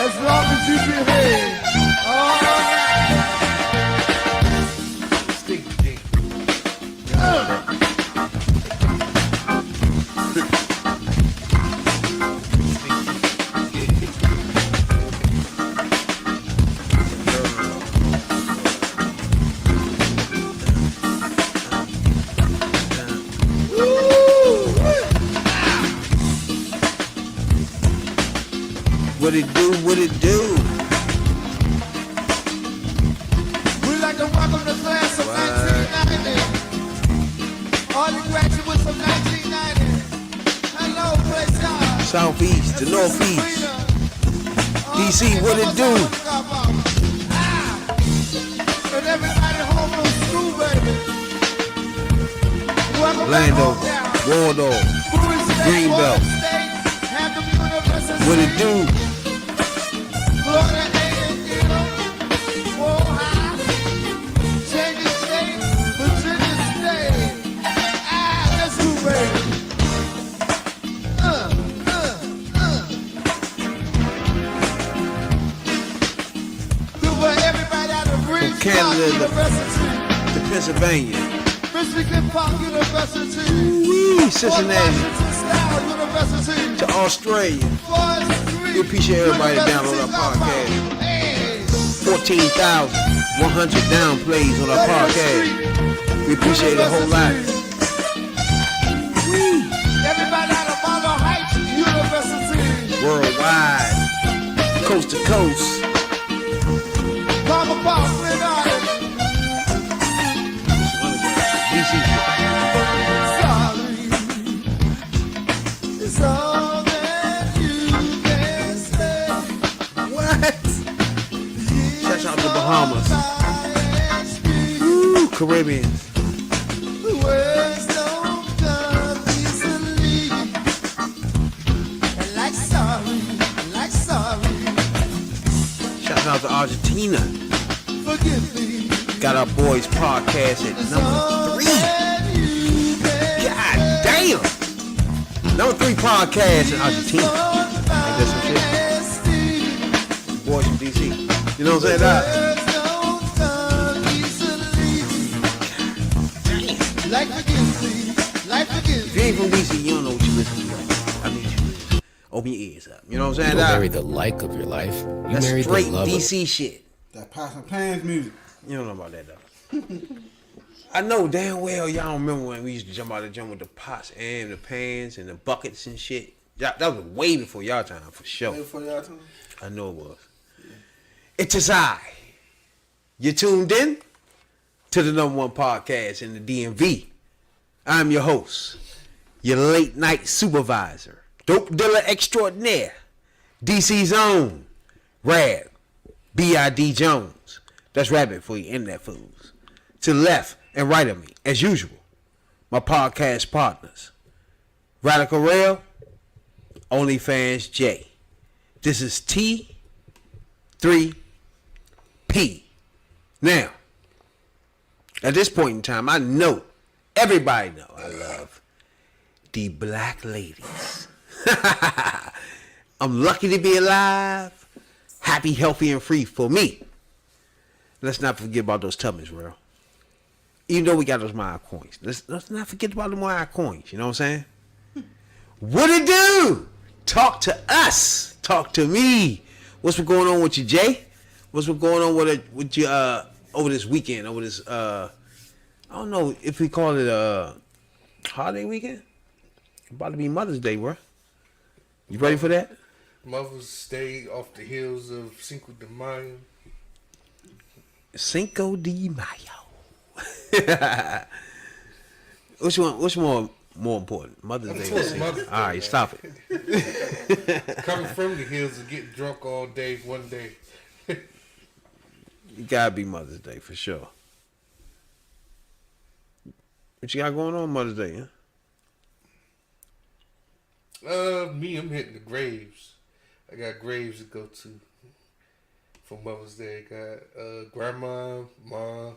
As long as you behave. All right. Sticky dick. What it do, what it do? We'd like to welcome the class of 1990. All the graduates of 1990. Hello, place. Southeast to Northeast. DC, what it do? And everybody home from school, baby. Welcome Landover, Waldorf, Greenbelt. What it do? Florida, Virginia State. Let's do, baby. Do for everybody out of Bridge Canada Park University. to Pennsylvania. Michigan Park University. Woo, Cincinnati Washington Style University. to Australia. We appreciate everybody that download our podcast. 14,100 down plays on our podcast. We appreciate it a whole lot. Everybody out of Marlow Heights University. Worldwide, coast to coast. Palmer Park, Glen Island. DC. Sorry, it's all that you can say. What? Shout out to Bahamas. Woo, Caribbeans. The words don't come easily. And like sorry, Shout out to Argentina. forgive me. Got our boys podcast at number 3. God damn. Number 3 podcast in Argentina. Ain't that some shit? Boys from DC. You know what I'm saying? If you ain't from DC, you don't know what you listen to. I need you to open your ears up. You know what I'm saying? You don't marry the like of your life. You That's marry straight the love DC shit. That Pots and Pans music. You don't know about that though. I know damn well y'all remember when we used to jump out of the gym with the pots and the pans and the buckets and shit. That was way before y'all time for sure. Way before y'all time? I know it was. It is I. You tuned in to the number 1 podcast in the DMV. I'm your host, your late night supervisor, dope dealer extraordinaire, DC's own, Rab, B.I.D. Jones. That's Rabbit for you internet fools. To the left and right of me, as usual, my podcast partners, Radical Rail, OnlyFans J. This is T3P. Now, at this point in time, I know, everybody know I love the black ladies. I'm lucky to be alive, happy, healthy, and free for me. Let's not forget about those tummies, bro. Even though we got those Maya coins, let's not forget about the Maya coins. You know what I'm saying? What it do? Talk to us. Talk to me. What's been going on with you, Jay? What's been going on with you over this weekend? Over this I don't know if we call it a holiday weekend. About to be Mother's Day, bro. You ready for that? Mother's Day off the heels of Cinco de Mayo. Cinco de Mayo. Which more important? Mother's Day. Or Cinco? Mother's Day, all right, man. stop it. Coming from the hills and getting drunk all day one day. You gotta be Mother's Day for sure. What you got going on Mother's Day, huh? Me, I'm hitting the graves. I got graves to go to for Mother's Day. Got grandma, mom,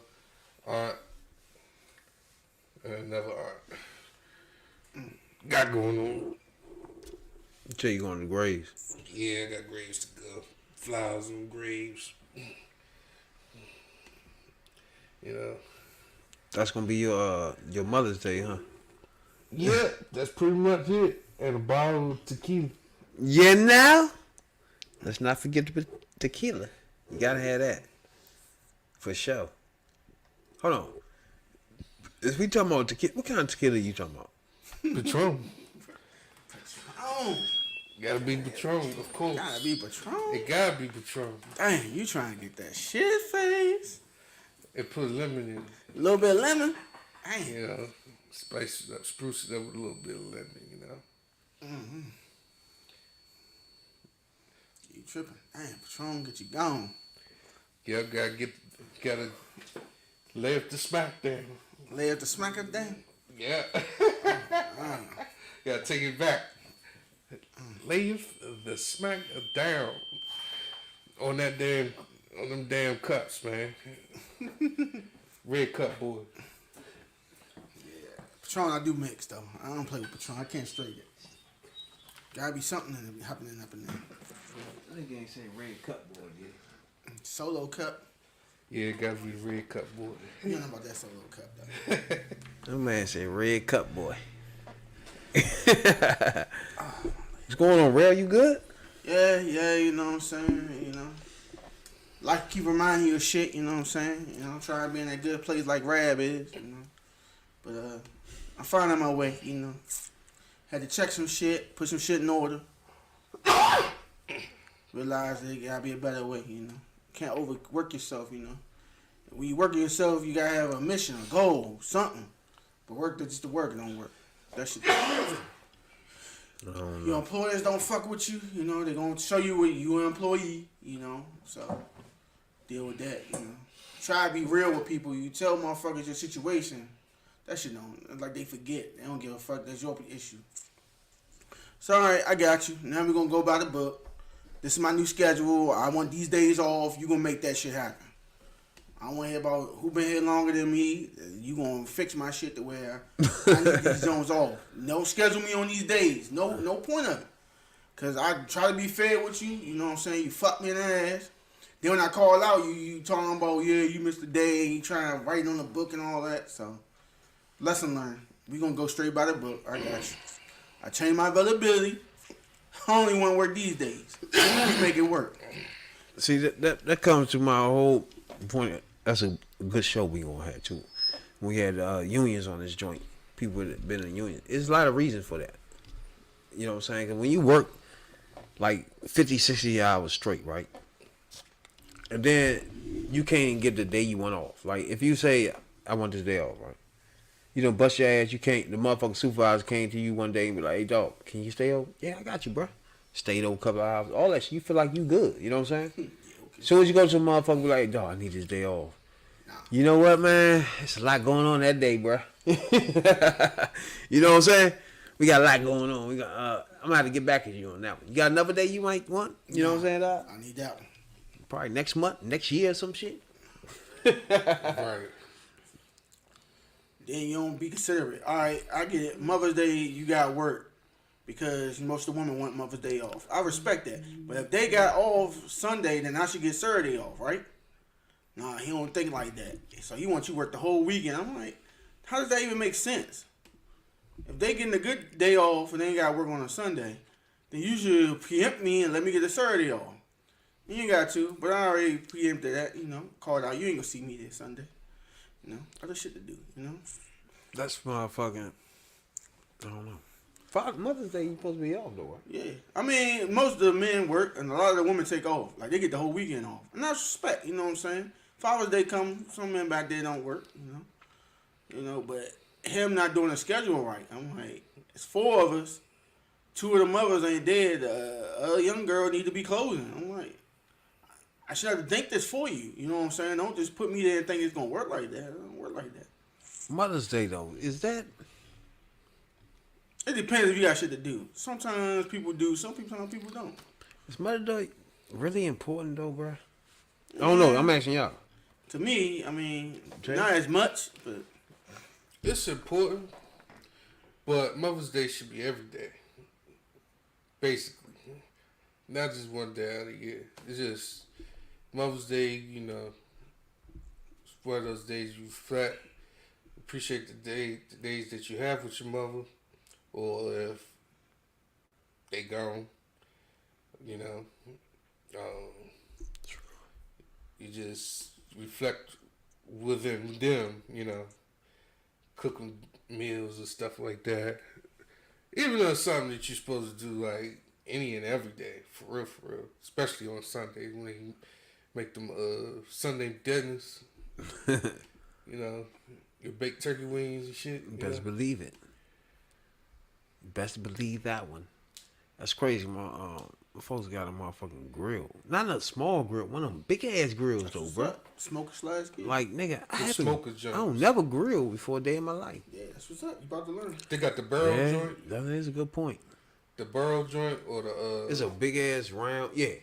aunt, and another aunt. Got going on. Tell you going to graves. Yeah, I got graves to go. Flowers on graves. You know. That's gonna be your Mother's Day, huh? Yeah, that's pretty much it. And a bottle of tequila. Yeah, now. Let's not forget the tequila. You gotta have that. For sure. Hold on. Is we talking about tequila? What kind of tequila you talking about? Patron. Oh, Gotta be Patron, of course. gotta be Patron. It gotta be Patron. Dang, you trying to get that shit face? It put lemon in it. A little bit of lemon. Dang. You know, spice it up, spruce it up with a little bit of lemon, you know. You tripping? Dang, Patron get you gone. Yeah, gotta lay up the smack down. Lay up the smack of down. Yeah. Gotta take it back. Lay the smack down on them damn cups, man. Red cup boy. Patron, I do mix though. I don't play with Patron. I can't straight it. Gotta be something in it, happening up in there. I think you ain't saying red cup, boy, did Solo cup. Yeah, it gotta be red cup boy. You don't know about that solo cup though. That man said red cup, boy. What's going on, Rail? You good? Yeah, you know what I'm saying, you know. Like keep reminding you of shit, you know what I'm saying? You know, try to be in that good place like Rab is, you know. But I'm finding my way, you know. Had to check some shit, put some shit in order. Realize there gotta be a better way, you know. Can't overwork yourself, you know. When you work yourself, you gotta have a mission, a goal, something. But work just to work, it don't work. That shit. Your employers don't fuck with you, you know. They're gonna show you what you an employee, you know. So deal with that, you know. Try to be real with people. You tell motherfuckers your situation. That shit don't, like they forget. They don't give a fuck. That's your issue. So alright, I got you. Now we're gonna go by the book. This is my new schedule. I want these days off. You gonna make that shit happen. I don't want to hear about who been here longer than me. You gonna fix my shit to where I need these zones off. Don't schedule me on these days. No point of it. Cause I try to be fair with you. You know what I'm saying? You fuck me in the ass. Then when I call out, you talking about you missed a day. You trying to write on the book and all that. So lesson learned. We gonna go straight by the book. I got you. I changed my availability. I only want to work these days. We make it work. See, that comes to my whole point. That's a good show we gonna have too. We had unions on this joint. People that been in unions. There's a lot of reasons for that. You know what I'm saying? Cause when you work like 50, 60 hours straight, right? And then you can't get the day you want off. Like if you say, I want this day off, right? You don't bust your ass. You can't. The motherfucking supervisor came to you one day and be like, "Hey, dog, can you stay over?" Yeah, I got you, bro. Stayed over a couple of hours. All that shit. You feel like you good. You know what I'm saying? As soon as you go to a motherfucker, be like, "Hey, dog, I need this day off." You know what, man? It's a lot going on that day, bro. You know what I'm saying? We got a lot going on. We got. I'm gonna have to get back at you on that one. You got another day you might want? You know what I'm saying, dog? I need that one. Probably next month, next year, or some shit. Right. Then you don't be considerate. All right, I get it. Mother's Day, you got work because most of the women want Mother's Day off. I respect that. But if they got off Sunday, then I should get Saturday off, right? Nah, he don't think like that. So he wants you to work the whole weekend. I'm like, how does that even make sense? If they getting a good day off and they ain't got to work on a Sunday, then you should preempt me and let me get a Saturday off. You ain't got to, but I already preempted that, you know. Called out, you ain't gonna see me this Sunday. You know, other shit to do, you know. That's motherfucking. I don't know. Mother's Day, you supposed to be off though, right? Yeah, I mean, most of the men work, and a lot of the women take off. Like they get the whole weekend off, and that's respect. You know what I'm saying? Father's Day come, some men back there don't work. You know, but him not doing the schedule right. I'm like, it's 4 of us. 2 of the mothers ain't dead. A young girl need to be closing. I'm like, I should have to think this for you. You know what I'm saying? Don't just put me there and think it's gonna work like that. It don't work like that. Mother's Day though, is that? It depends if you got shit to do. Sometimes people do. Sometimes people don't. Is Mother Day really important though, bro? I don't know. I'm asking y'all. To me, I mean, Jay? not as much, but It's important, but Mother's Day should be every day. Basically. Not just one day out of the year. It's just Mother's Day, you know, it's one of those days you reflect, appreciate the days that you have with your mother, or if they gone, you know. You just reflect within them, you know, cooking meals and stuff like that. Even though it's something that you're supposed to do like any and every day, for real, especially on Sundays when you make them Sunday dinners, you know, your baked turkey wings and shit. You Best know? believe it. Best believe that one. That's crazy. My folks got a motherfucking grill. Not a small grill. One of them big ass grills though, bro. smoker slash kid. Like nigga, I smoker's joints. don't never grill before a day in my life. Yeah, that's what's up. You about to learn. They got the barrel Yeah, joint, that is a good point. the barrel joint, or the It's a big ass round, yeah.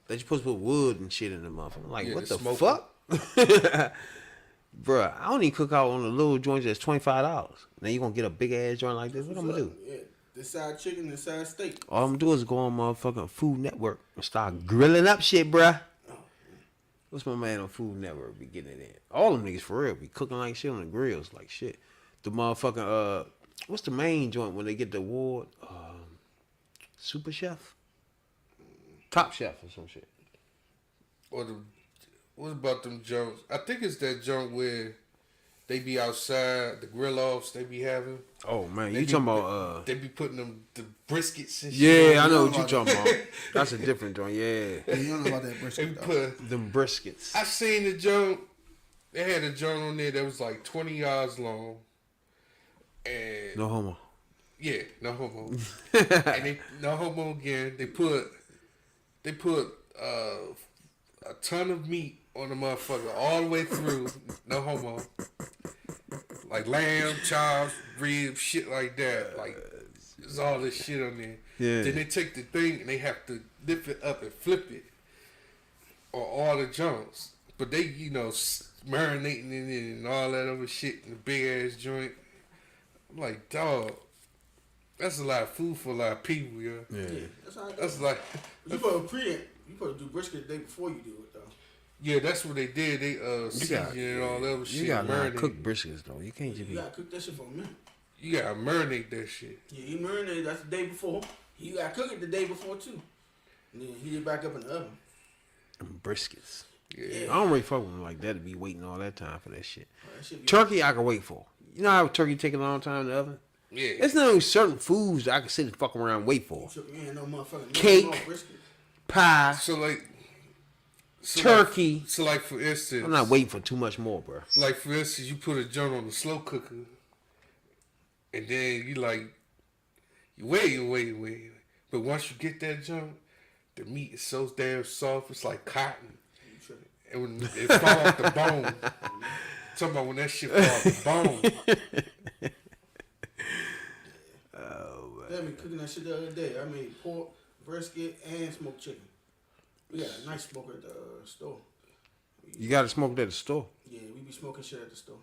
That you supposed to put wood and shit in the motherfucker. Like, Yeah, what the the smoker. fuck? Bruh, I don't even cook out on the little joints that's $25. Now you gonna get a big ass joint like this? What I'm gonna do? Yeah, this side chicken, this side steak. All I'm gonna do is go on motherfucking Food Network and start grilling up shit, bruh. What's my man on Food Network be getting it in? All them niggas for real be cooking like shit on the grills, like shit. The motherfucking what's the main joint when they get the award? Super Chef, Top Chef or some shit. or the what about them joints? I think it's that joint where they be outside, the grill offs they be having. Oh man, They you be- talking about They be putting them the briskets and shit. Yeah, I on know them. what you talking about. That's a different joint. Yeah, Yeah, you don't know about that They brisket. be though. put. them briskets. I seen the joint. They had a joint on there that was like 20 yards long, and No homo. yeah, no homo. And they no homo again. They put a ton of meat on the motherfucker all the way through. No homo. Like lamb, chops, ribs, shit like that. Like there's all this shit on there. Yeah. Then they take the thing and they have to lift it up and flip it on all the joints. But they, you know, marinating in it and all that other shit in the big ass joint. I'm like, dog, that's a lot of food for a lot of people, yo. Yeah. Yeah, that's how it That's goes. like, You put to do brisket the day before you do it though. yeah, that's what they did. They You seasoned got and all that other shit. you got to marinate. cook briskets though. You can't just You be gotta cook that shit for a minute. You gotta marinate that shit. Yeah, you marinate that's the day before. You gotta cook it the day before too. And then heat it back up in the oven. them briskets. Yeah. I don't really fuck with them like that to be waiting all that time for that shit. That shit be- Turkey I can wait for. You know how turkey take a long time in the oven? Yeah. It's not certain foods that I can sit and fuck around and wait for. You ain't no motherfucking Cake. no brisket. Pie, So like turkey. Like, so like for instance, I'm not waiting for too much more, bro. like for instance, you put a joint on the slow cooker, and then you like, you wait. But once you get that joint, the meat is so damn soft, it's like cotton. You tripping. And when it fall off the bone, talking about when that shit fall off the bone. They had me cooking that shit the other day. I made pork, brisket, and smoked chicken. We got a nice smoker at the store. You got to smoke it at the store. Yeah, we be smoking shit at the store.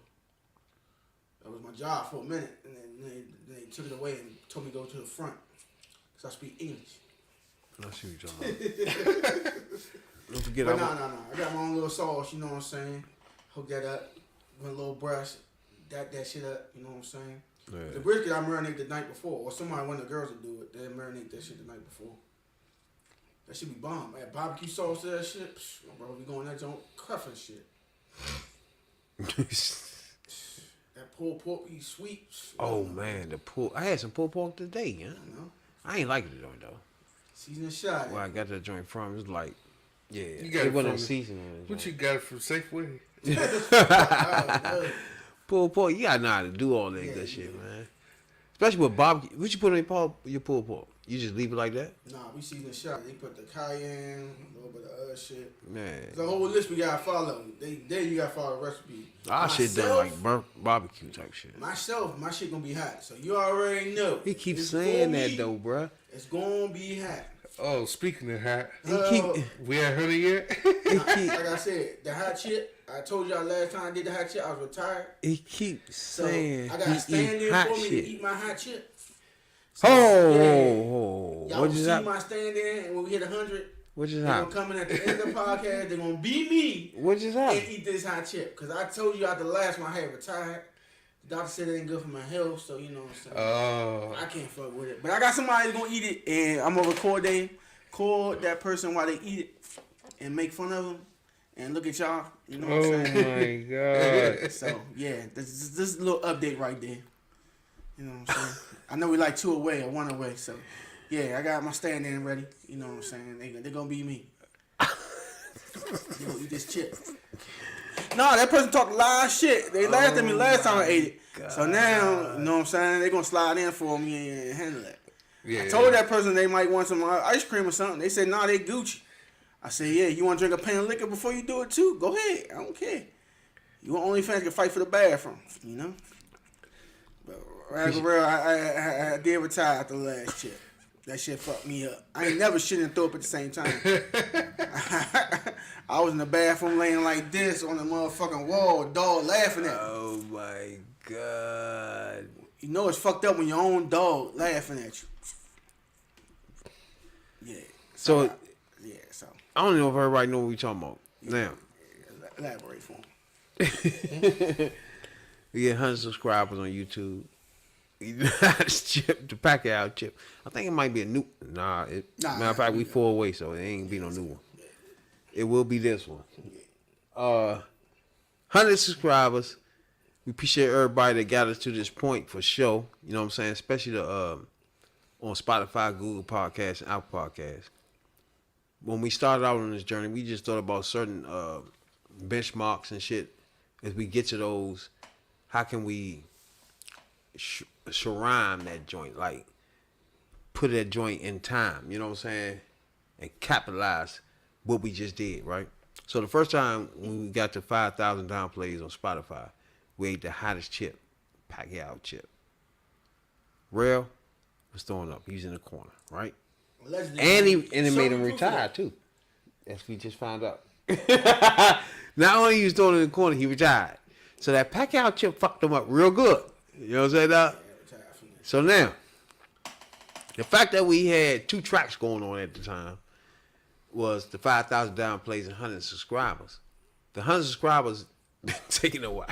That was my job for a minute, and then they took it away and told me to go to the front because I speak English. I see what you're talking about. Don't forget, But no. I got my own little sauce, you know what I'm saying? Hook that up with a little brush, that shit up, you know what I'm saying? Yeah. The brisket I marinate the night before, or somebody, one of the girls will do it, they marinate that shit the night before. That should be bomb. Add barbecue sauce to that shit, psh, bro, we going that joint cuffing shit. That pulled pork be sweet. Psh, Oh man, the pull. I had some pulled pork today, yeah. You know, I ain't like it though. seasoning shot. Where I got that joint from, it was like, yeah, You got it it wasn't from- seasoning. on the What you joint. got it from Safeway? Pulled pork, you gotta know how to do all that good shit, man. Especially with barbecue. What you put on your pulled pork? You just leave it like that? Nah, we season the shot. They put the cayenne, a little bit of other shit. Man. There's a whole list we gotta follow. Then you gotta follow the recipe. Our shit done like barbecue type shit. Myself, my shit gonna be hot. So you already know. He keeps It's saying gonna that be- though, bruh. It's gonna be hot. Oh, speaking of hot, He keep we ain't heard it yet. Like I said, the hot chip. I told y'all last time I did the hot chip, I was retired. he keeps So saying I gotta he stand eat there hot for me to shit. eat my hot chip. So, Oh, Y'all what will just see happened? my stand in, and when we hit 100, What just they're gonna happened? come in at the end of the podcast. They're gonna be me What just and happened? eat this hot chip. Cause I told you after the last one I had retired. The doctor said it ain't good for my health, so you know what I'm saying. Oh, I can't fuck with it. But I got somebody that's gonna eat it, and I'm gonna record that person while they eat it, and make fun of them, and look at y'all. You know what I'm saying? my god! So yeah, this is a little update right there. You know what I'm saying? I know we like 2 away or 1 away, so yeah, I got my stand in ready. You know what I'm saying? They gonna be me. They gonna eat this chip. No, that person talked a lot of shit. They laughed at me last time I ate it. So now, you know what I'm saying? They gonna slide in for me and handle it. yeah. I told that person they might want some ice cream or something. They said, nah, they Gucci. I said, yeah, you want to drink a pan of liquor before you do it too? Go ahead. I don't care. You want OnlyFans can fight for the bathroom, you know? But right, for real, I did retire after the last chip. That shit fucked me up. I ain't never shit and throw up at the same time. I was in the bathroom laying like this on the motherfucking wall, dog laughing at me. Oh my god! You know it's fucked up when your own dog laughing at you. Yeah. So Yeah, so I don't know if everybody know what we talking about now. elaborate for him. We get 100 subscribers on YouTube. This chip, the Pacquiao chip. I think it might be a new. Nah, matter of fact, we 4 away, so it ain't be no new one. It will be this one. 100 subscribers. We appreciate everybody that got us to this point for sure. You know what I'm saying? Especially the on Spotify, Google Podcasts, and Apple Podcasts. When we started out on this journey, we just thought about certain benchmarks and shit. As we get to those, how can we shrine that joint, like put that joint in time, you know what I'm saying, and capitalize what we just did, right? So the first time when we got to 5,000 downplays on Spotify, we ate the hottest chip, Pacquiao chip. Real was throwing up. He's in the corner, right? And it made him retire too. As we just found out. Not only he was throwing in the corner, he retired. So that Pacquiao chip fucked him up real good. You know what I'm saying, dog? So now, the fact that we had 2 tracks going on at the time was the 5,000 downplays and 100 subscribers. The 100 subscribers been taking a while.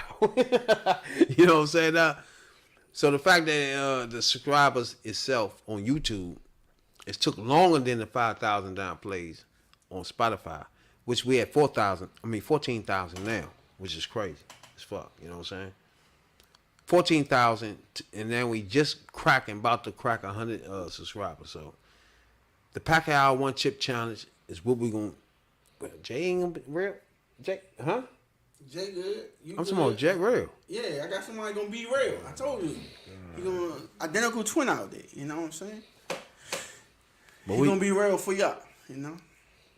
You know what I'm saying, dog? So the fact that the subscribers itself on YouTube, it took longer than the 5,000 downplays on Spotify, which we had 14,000 now, which is crazy as fuck. You know what I'm saying? 14,000, and then we just about to crack 100 subscribers. So the Pacquiao One Chip Challenge is what we gonna. Jay ain't gonna be real. Jay, huh? Jay good. You I'm good. talking about Jay real. Yeah, I got somebody gonna be real. I told you. He gonna identical twin out there. You know what I'm saying? But He we gonna be real for y'all. You know.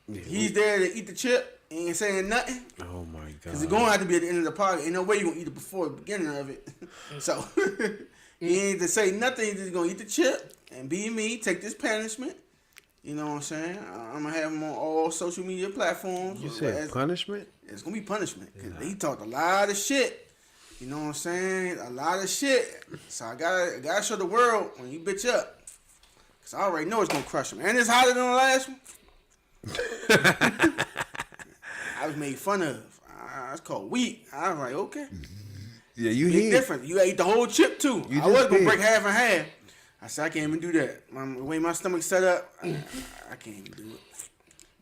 yeah, He's there to eat the chip. He ain't saying nothing. oh my god. Cause it's gonna have to be at the end of the podcast. Ain't no way you gonna eat it before the beginning of it. So he ain't to say nothing. He's just gonna eat the chip and be me. Take this punishment. You know what I'm saying? I'm gonna have him on all social media platforms. You said punishment? It's gonna be punishment. Cause he talked a lot of shit. You know what I'm saying? A lot of shit. So I gotta show the world when you bitch up. Cause I already know it's gonna crush him. And it's hotter than the last one. I was made fun of. It's called weak. I was like, okay. Yeah, you Big hear? difference. You ate the whole chip too. You I was just gonna did. break half and half. I said I can't even do that. The way my stomach's set up, I can't even do it.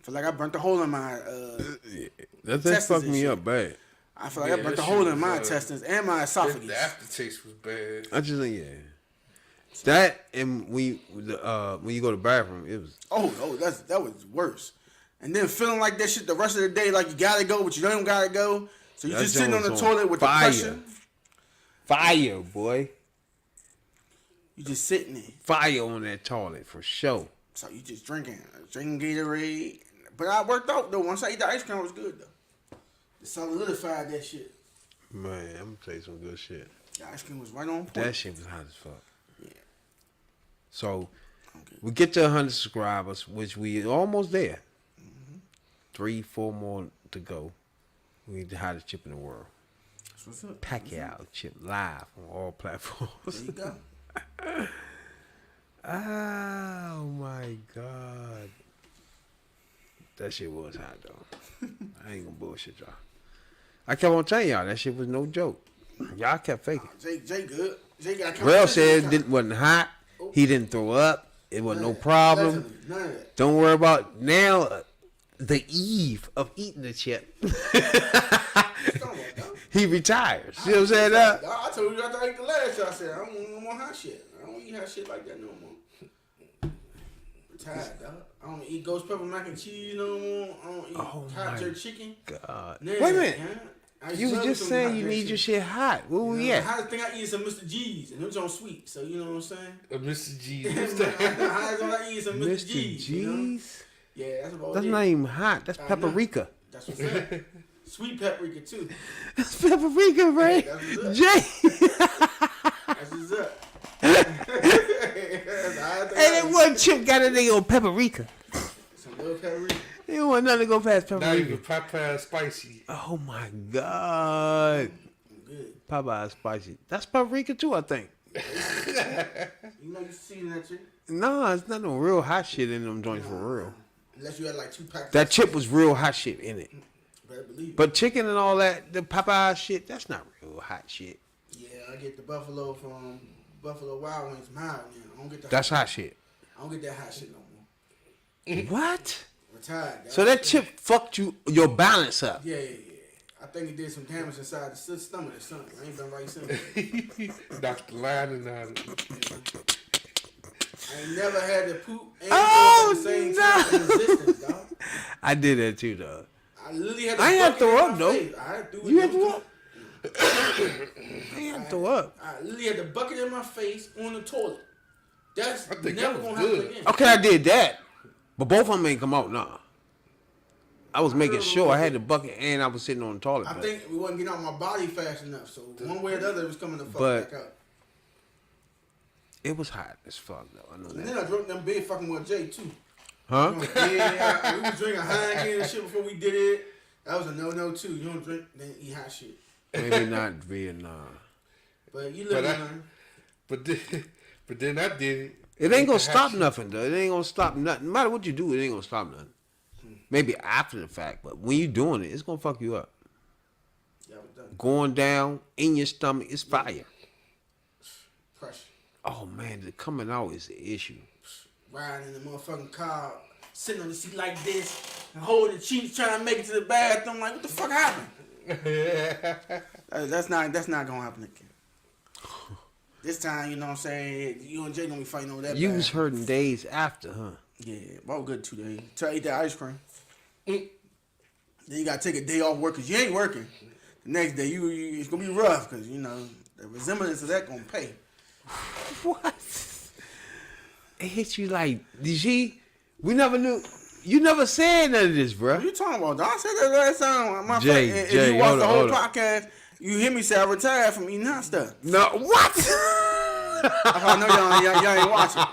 I feel like I burnt a hole in my. That Intestines fucked and me shit. up bad. I feel like I Yeah, burnt that a hole shit in my was, intestines and my The esophagus. aftertaste was bad. I just think that and when you go to the bathroom, it was Oh, that was worse. And then feeling like that shit the rest of the day, like you gotta go, but you don't gotta go. So you That just sitting joint on the was toilet with fire. the pressure. fire, boy. You just sitting there. Fire on that toilet for sure. So you just drinking Gatorade. But I worked out though. Once I ate the ice cream, it was good though. It solidified that shit. Man, I'm gonna tell you some good shit. The ice cream was right on point. That shit was hot as fuck. Yeah. So Okay. we get to 100 subscribers, which we almost there. 3-4 more to go. We the hottest chip in the world. That's what's up. Pacquiao chip live on all platforms. There you go. Oh my god. That shit was hot though. I ain't gonna bullshit y'all. I kept on telling y'all that shit was no joke. Y'all kept faking. Jay good. Jay got Rel said it wasn't hot. He didn't throw up. It wasn't no problem. None of that. Don't worry about now. The eve of eating the chip, he retires. See what I'm saying? I told you after I ate the last shot, I said, I don't want no more hot shit. I don't eat hot shit like that no more. Retired, dog. I don't eat ghost pepper mac and cheese no more. I don't eat hot jerk chicken. God. Nah, Wait a minute. man. You was just saying you need your shit hot. Where we The at? hottest thing I eat is some Mr. G's, and them on sweet. So you know what I'm saying? Mr. G. The hottest thing I eat is some Mr. Mr. G's. You know? G's? Yeah, that's about That's it. not even hot. That's I know. paprika. That's what's up. Sweet paprika too. That's paprika, right? That's what's up. Jay. That's what's up. That's Hey, that one chip got a nigga on paprika. some little paprika. He don't want nothing to go past Not paprika. even Popeye spicy. Oh my god. Good. Popeye spicy. That's paprika too, I think. You know you season that shit. No, it's not no real hot shit in them joints for real. Unless you had like 2 packs. That chip was real hot shit in it. Better believe it. But chicken and all that, the Popeye shit, that's not real hot shit. Yeah, I get the buffalo from Buffalo Wild Wings mild now. I don't get the That's hot shit. I don't get that hot shit no more. What? Retired. So that chip fucked your balance up. Yeah. I think it did some damage inside the stomach or something. I ain't been right since. Knocked the lining out of it. I ain't never had to poop and Oh, at the same time in existence, dog. I did that too, dog. I literally had to I ain't had to bucket throw in up, my though. face. I had to do it. You had to throw up? I ain't had to throw up. I literally had the bucket in my face on the toilet. That's I think never that was gonna happen good. again. Okay, I did that. But both of them ain't come out, nah. I was making sure I had the bucket and I was sitting on the toilet. I but- think we wasn't getting out my body fast enough, so one way or the other it was coming to fuck But- back up. It was hot as fuck, though. I know And that. then I drunk them big fucking with Jay too. Huh? Yeah, we was drinking Heineken and shit before we did it. That was a no too. You don't drink, then eat hot shit. Maybe not Vietnam. But you live But I- and learn. But then I did it. It ain't gonna Hot stop shit. nothing, though. It ain't gonna stop nothing. No matter what you do, it ain't gonna stop nothing. Maybe after the fact, but when you doing it, it's gonna fuck you up. Yeah, I was done. Going down in your stomach is fire. Pressure. Oh man, the coming out is the issue. Riding in the motherfucking car, sitting on the seat like this, and holding the cheeks, trying to make it to the bathroom. Like, what the fuck happened? That's not gonna happen again. This time, you know what I'm saying? You and Jay gonna be fighting over that. You bag. was hurting days after, huh? Yeah, well, good 2 days. Till I ate that ice cream. Then you gotta take a day off work because you ain't working. The next day, you it's gonna be rough because you know the resemblance of that gonna pay. What? It hit you like, we never knew. You never said none of this, What bruh. you talking about? Dog? I said that last time. My Jay, friend, if Jay, you watch hold the on, whole hold on. podcast, you hear me say I retired from eating hot stuff. No, what? I know y'all ain't watching.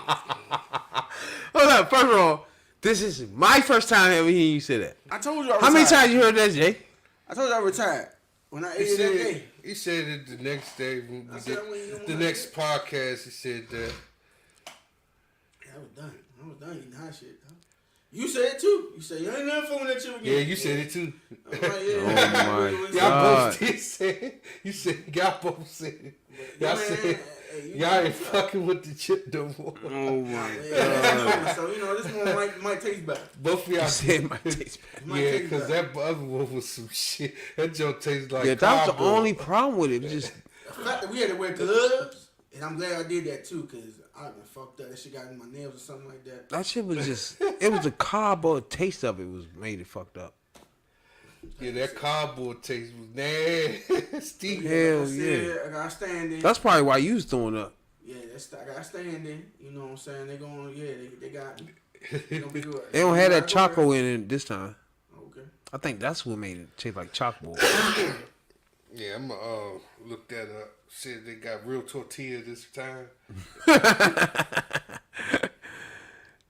Hold up, first of all, this is my first time ever hearing you say that. I told you I retired. How many times you heard that, Jay? I told you I retired. When I ate it that day. He said it the next day when I we said did when you the want next it. podcast. He said that. Yeah, I was done eating hot shit. Dog. You said it too. You said you ain't never fooling that shit again. Yeah, you said it too. I'm like, yeah. Oh, my Y'all God. both did say it. You said y'all both said it. Y'all Man, said hey, you y'all know, ain't fucking with the chip no more. Oh my yeah, so you know this one might taste better. Both of y'all You said my taste bad. Might Yeah, taste because better. that other one was some shit. That joke tastes like Yeah, that was the cardboard. only problem with it. It was just The fact that we had to wear gloves, and I'm glad I did that too, cause I've been fucked up. That shit got in my nails or something like that. that shit was just. It was the cardboard taste of it was made it fucked up. Yeah, that cardboard taste was nasty. Hell I yeah. said, I gotta stand there. That's probably why you was throwing up. Yeah, I got standing. You know what I'm saying? They going, yeah, they got me. They gonna be good. They don't have that choco in it this time. Okay. I think that's what made it taste like chalkboard. Yeah, I'm gonna look that up. Said they got real tortilla this time.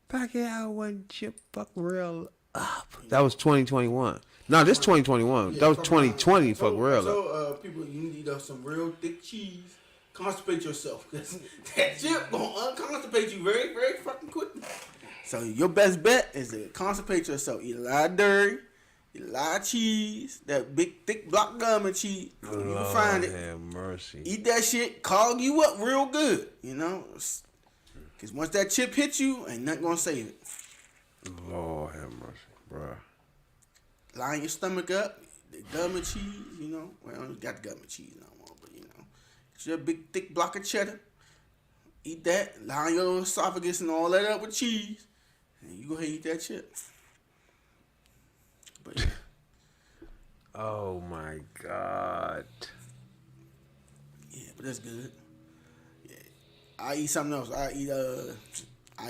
Back out one chip fuck real up. That was 2021. No, this 2021. Yeah, that was 2020 fuck real up. So, people, you need some real thick cheese. Constipate yourself, because that chip gonna unconstipate you very, very fucking quickly. So your best bet is to constipate yourself. Eat a lot of dairy, eat a lot of cheese, that big thick block gum and cheese. You can find it. Have mercy. Eat that shit, clog you up real good, you know? Because once that chip hits you, ain't nothing gonna save it. Lord have mercy, bruh. Line your stomach up, the gum and cheese, you know? Well, I don't got the gum and cheese no more, but you know. Get your big thick block of cheddar. Eat that, line your esophagus and all that up with cheese. And you go ahead and eat that chip. But yeah. Oh my God. Yeah, but that's good. Yeah, I eat something else. I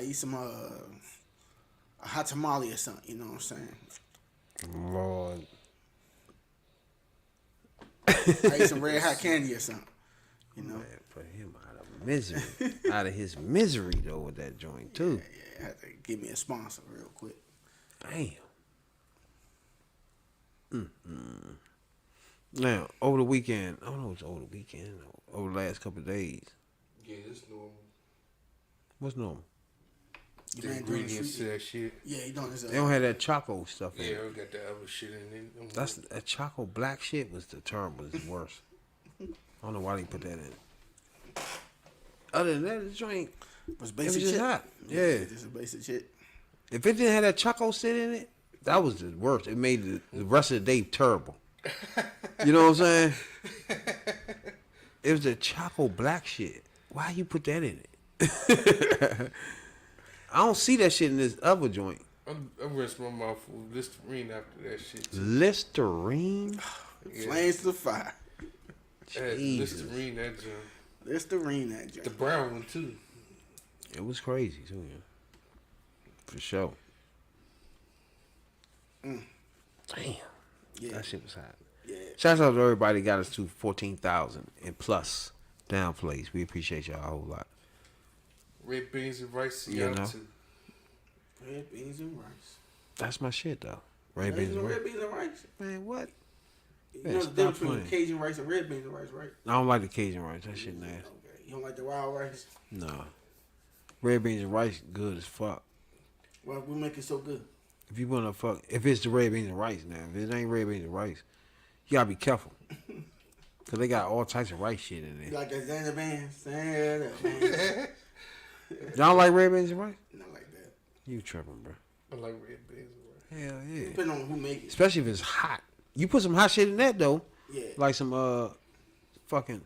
eat some a hot tamale or something. You know what I'm saying? Lord. I eat some red hot candy or something. You know? Man, put him out of misery. Out of his misery though with that joint too. Yeah, had to give me a sponsor real quick. Damn. Now, over the weekend, I don't know if it's over the weekend, over the last couple of days. Yeah, it's normal. What's normal? You The man doing ingredients to this. that shit. Yeah, he doing this. They don't have that choco stuff in Yeah, it. I got the other shit in it. That's that choco black shit was the terrible, was the worst. I don't know why they put that in. Other than that, the joint, was it basic was just shit. hot. Yeah. Just a basic shit. If it didn't have that choco shit in it, that was the worst. It made the rest of the day terrible. You know what I'm saying? It was the choco black shit. Why you put that in it? I don't see that shit in this other joint. I rinsed my mouth with Listerine after that shit. Too. Listerine? Flames to fire. I had Jesus. Listerine that joint. Listerine that The joint. brown one too. It was crazy too, yeah. For sure. Damn. Yeah. That shit was hot. Yeah. Shouts out to everybody got us to 14,000 and plus down plays. We appreciate y'all a whole lot. Red beans and rice to You y'all know. too. Red beans and rice. That's my shit though. Red beans and rice. Red beans and rice. Man, what? You Man, know the stop difference between playing. Cajun rice and red beans and rice, right? I don't like the Cajun rice. That shit nasty. Okay. You don't like the wild rice? Nah. Red beans and rice good as fuck. Well, we make it so good. If you wanna fuck, if it's the red beans and rice now, if it ain't red beans and rice, you gotta be careful. Cause they got all types of rice shit in You there. like that Xander band? Xander band. Y'all like red beans and rice? Not like that. You tripping, bro. I like red beans and rice. Hell yeah. Depending on who make it. Especially if it's hot. You put some hot shit in that though. Yeah. Like some fucking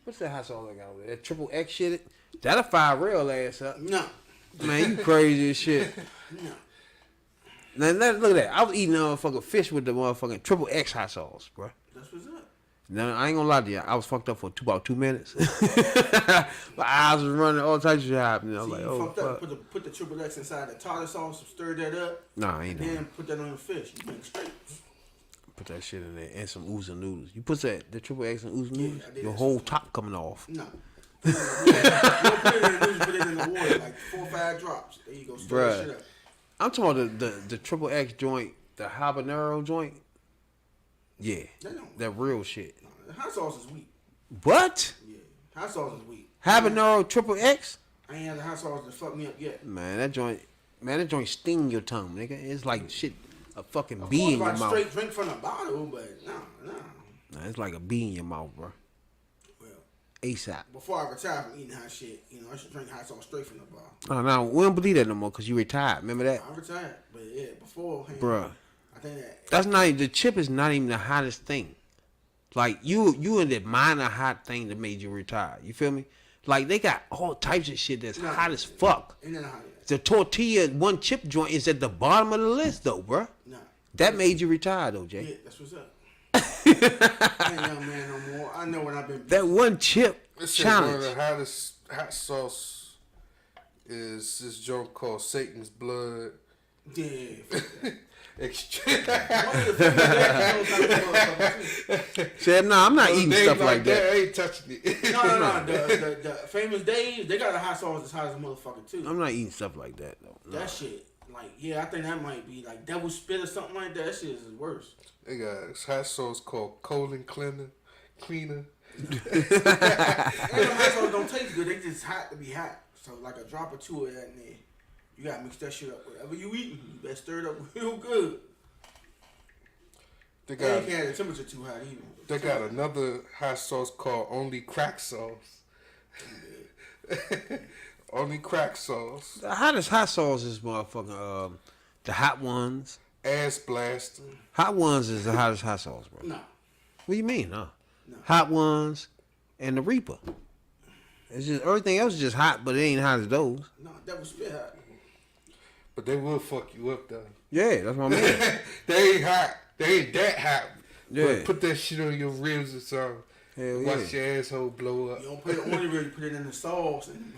what's that hot sauce I got over there? That triple X shit. That'll fire real ass up. No. Man, you crazy as shit. No. Now look at that. I was eating motherfucking fish with the motherfucking triple X hot sauce, bro. That's what's up. Now I ain't gonna lie to you. I was fucked up for about 2 minutes. My eyes was running, all types of shit happening. I was See, like, you oh fucked up. fuck. Put the triple X inside the tartar sauce, stir that up, Nah, I ain't and doing then that. put that on your fish. You make straight. Put that shit in there and some oozing noodles. You put the triple X and oozing noodles, I did your that whole shit. top coming off. No. You don't put it in the noodles, put it in the water, like 4 or 5 drops. There you go. Stir Bruh. that shit up. I'm talking about the triple X joint, the habanero joint. Yeah, That don't- that real shit. The hot sauce is weak. What? Yeah. Hot sauce is weak. Habanero triple X? I ain't had the hot sauce to fuck me up yet. Man, that joint sting your tongue, nigga. It's like shit, a fucking Of bee course, in if your I mouth. straight drink from the bottle, but no. Nah, it's like a bee in your mouth, bro. Well, ASAP. before I retire from eating hot shit, you know, I should drink hot sauce straight from the bottle. Oh, now we don't believe that no more because you retired. Remember that, I retired, but yeah, beforehand, Bruh. I think that That's not the chip is not even the hottest thing. Like you in the minor hot thing that made you retire. You feel me? Like they got all types of shit that's hot as fuck. ain't that hot. The tortilla one chip joint is at the bottom of the list though, bruh. No, That made you retire though, Jay. yeah, that's what's up. I ain't young man no more. I know what I've been. That one chip This is one of challenge. the hot sauce is this joint called Satan's Blood. Yeah. Extreme. One of the famous days, those type of motherfuckers, too. Said, nah, I'm not eating Days stuff like that. I ain't touching it. No. The famous days, they got a hot sauce as hot as a motherfucker too. I'm not eating stuff like that though. No. That shit, like, yeah, I think that might be like devil spit or something like that. That shit is worse. They got this hot sauce called colon cleaner. And them hot sauce don't taste good. They just hot to be hot. So like a drop or two of that in there. You gotta mix that shit up. Whatever you eating, you better stir it up real good. They They got ain't have the temperature too hot either. they got another hot sauce called Only Crack Sauce. Only Crack Sauce. The hottest hot sauce is motherfucking the hot ones. Ass Blaster. Hot ones is the hottest hot sauce, bro. Nah. What do you mean, huh? No. Hot ones and the Reaper. It's just everything else is just hot, but it ain't hot as those. No, devil spit hot. But they will fuck you up though. Yeah, that's what I mean. They ain't hot. They ain't that hot. Yeah. But put that shit on your ribs or something. Hell Watch yeah. your asshole blow up. You don't put it on your rib, you put it in the sauce and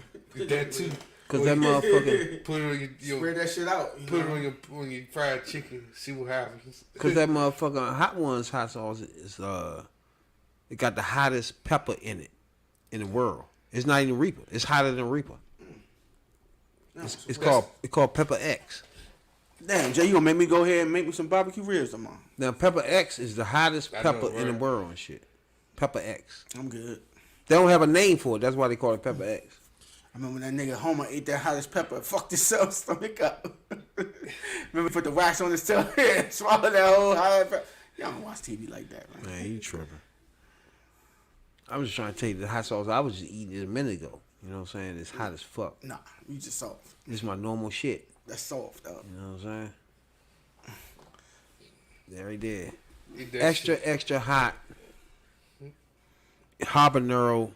That too. Cause that motherfucking, Put it on your spread that shit out. You put it know? on your fried chicken. See what happens. cause that motherfucking hot ones hot sauce is it got the hottest pepper in it in the world. It's not even Reaper. It's hotter than Reaper. No, It's called Pepper X. Damn, Jay, you gonna make me go ahead and make me some barbecue ribs tomorrow? Now Pepper X is the hottest I know, pepper in the right? world and shit. Pepper X. I'm good. They don't have a name for it. That's why they call it Pepper X. I remember when that nigga Homer ate that hottest pepper and fucked himself stomach up. Remember put the wax on his tail and swallow that whole hot pepper. Y'all don't watch TV like that, man. Man, you tripping. I was just trying to tell you the hot sauce I was just eating it a minute ago. You know what I'm saying? It's hot as fuck. Nah, you just soft. This is my normal shit. That's soft, though. You know what I'm saying? There he did. Eat that Extra, shit. extra hot. Habanero,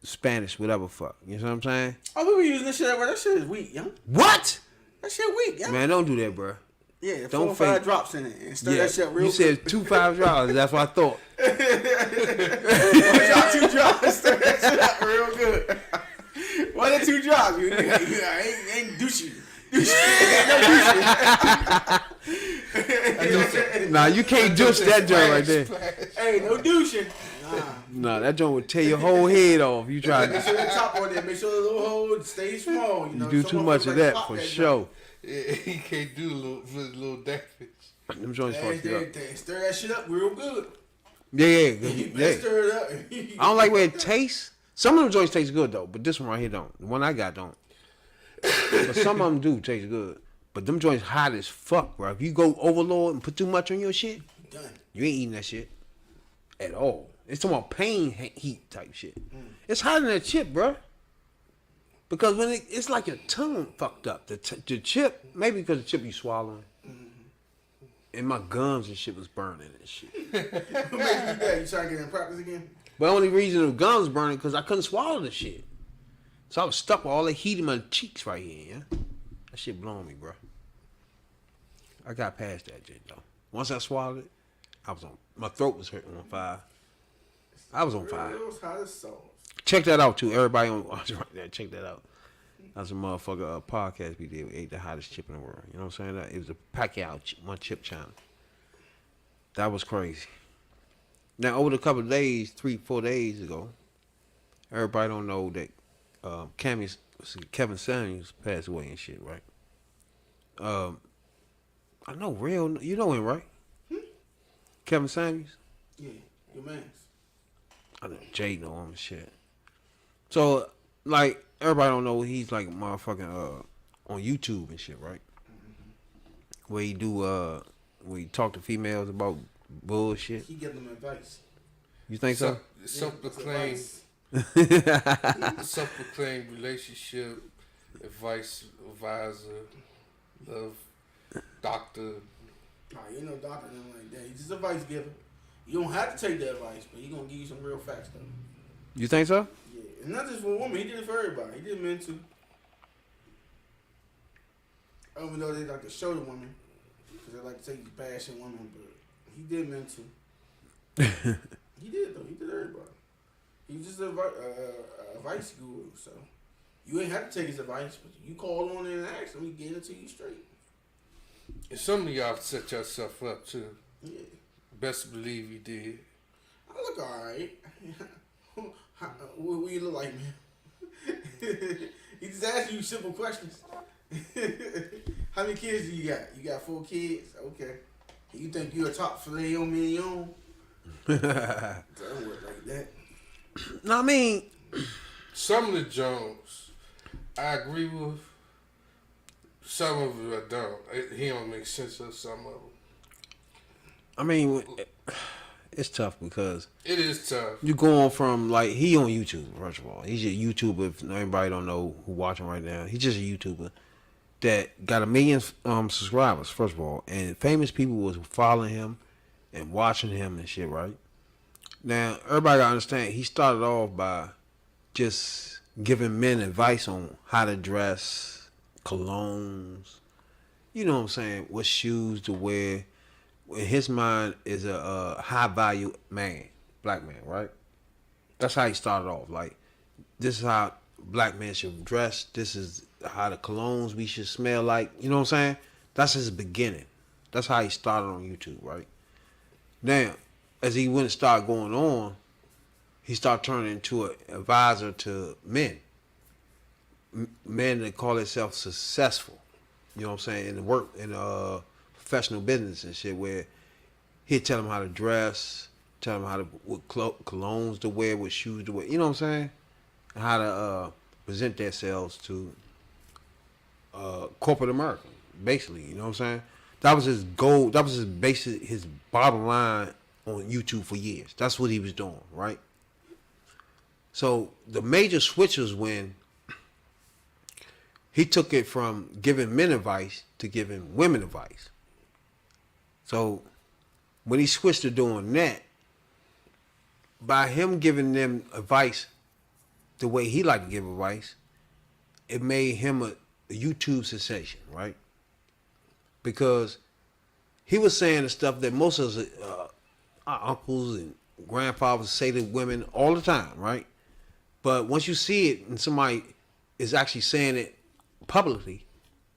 Spanish, whatever fuck. You know what I'm saying? Oh, we were using this shit everywhere. That shit is weak, young. What? That shit weak, young. Man, don't do that, bro. Yeah, don't 4 or 5 fake- drops in it and stir that shit real you said $2 That's what I thought. Drop 2 drops, stir that shit up real good. 1 or 2 drops. You ain't douchey. Nah, you can't douche that joint right there. Hey, no douching. Nah, that joint would tear your whole head off. You try Make to sure the top on there. Make sure the little hole stays small. You know, do too much of that for sure. Yeah, he can't do little damage. Them joints fucked you up. Stir that shit up real good. Yeah. You better stir it up. I don't like where it tastes. Some of them joints taste good though, but this one right here don't. The one I got don't. But some of them do taste good. But them joints hot as fuck, bro. If you go overlord and put too much on your shit, Done. you ain't eating that shit at all. It's talking about pain heat type shit. It's hotter than a chip, bro. Because when it's like your tongue fucked up. The chip, maybe because the chip you swallowing. And my gums and shit was burning and shit. What makes you do that? You trying to get in practice again? But the only reason the gums burning because I couldn't swallow the shit. So I was stuck with all the heat in my cheeks right here, yeah? That shit blowing me, bro. I got past that shit, though. Once I swallowed it, my throat was hurting on fire. I was on fire. It was hot as sauce. Check that out, too. Everybody on watch right there, check that out. That's a motherfucker podcast we did. We ate the hottest chip in the world. You know what I'm saying? It was a Pacquiao one chip challenge. That was crazy. Now, over the couple of days, 3-4 days ago, everybody don't know that Kevin Samuels passed away and shit, right? I know real. You know him, right? Kevin Samuels. Yeah, your man's. I know Jay know him and shit. So, like, everybody don't know he's like motherfucking on YouTube and shit, right? Where he do where he talk to females about bullshit. He give them advice. You think so? Self-proclaimed, self-proclaimed relationship advisor, love doctor. Nah, you ain't no doctor, nothing like that. He's just an advice giver. You don't have to take the advice, but he gonna give you some real facts though. You think so? Yeah, and not just for women. He did it for everybody. He did men too. Even though they like to show the women, because they like to take these bashing women, but he did men too. He did though. He did everybody. He was just a advice guru. So You ain't have to take his advice, but you call on and ask him, he get it to you straight. And some of y'all set yourself up too. Yeah. Best believe you did. I look alright. What you look like, man? He just asked you simple questions. How many kids do you got? You got 4 kids? Okay. You think you're a top filet mignon? Doesn't work like that. No, I mean, Some of the Jones, I agree with. Some of them I don't. He don't make sense of some of them. I mean, it's tough because It is tough. you going from like he on YouTube. First of all, he's a YouTuber. If everybody don't know who watching right now, he's just a YouTuber that got 1 million subscribers. First of all, and famous people was following him and watching him and shit. Right now, everybody gotta understand. He started off by just giving men advice on how to dress, colognes. You know what I'm saying? What shoes to wear. In his mind is a high value man, black man, right? That's how he started off. Like, this is how black men should dress. This is how the colognes we should smell like. You know what I'm saying? That's his beginning. That's how he started on YouTube, right? Now, as he went and started going on, he started turning into an advisor to men. Men that call themselves successful. You know what I'm saying? In the work, in professional business and shit, where he'd tell them how to dress, tell them how to what colognes to wear, what shoes to wear. You know what I'm saying? And how to present themselves to corporate America, basically. You know what I'm saying? That was his goal. That was his bottom line on YouTube for years. That's what he was doing, right? So the major switch was when he took it from giving men advice to giving women advice. So when he switched to doing that, by him giving them advice the way he liked to give advice, it made him a YouTube sensation, right? Because he was saying the stuff that most of us, our uncles and grandfathers say to women all the time, right? But once you see it and somebody is actually saying it publicly,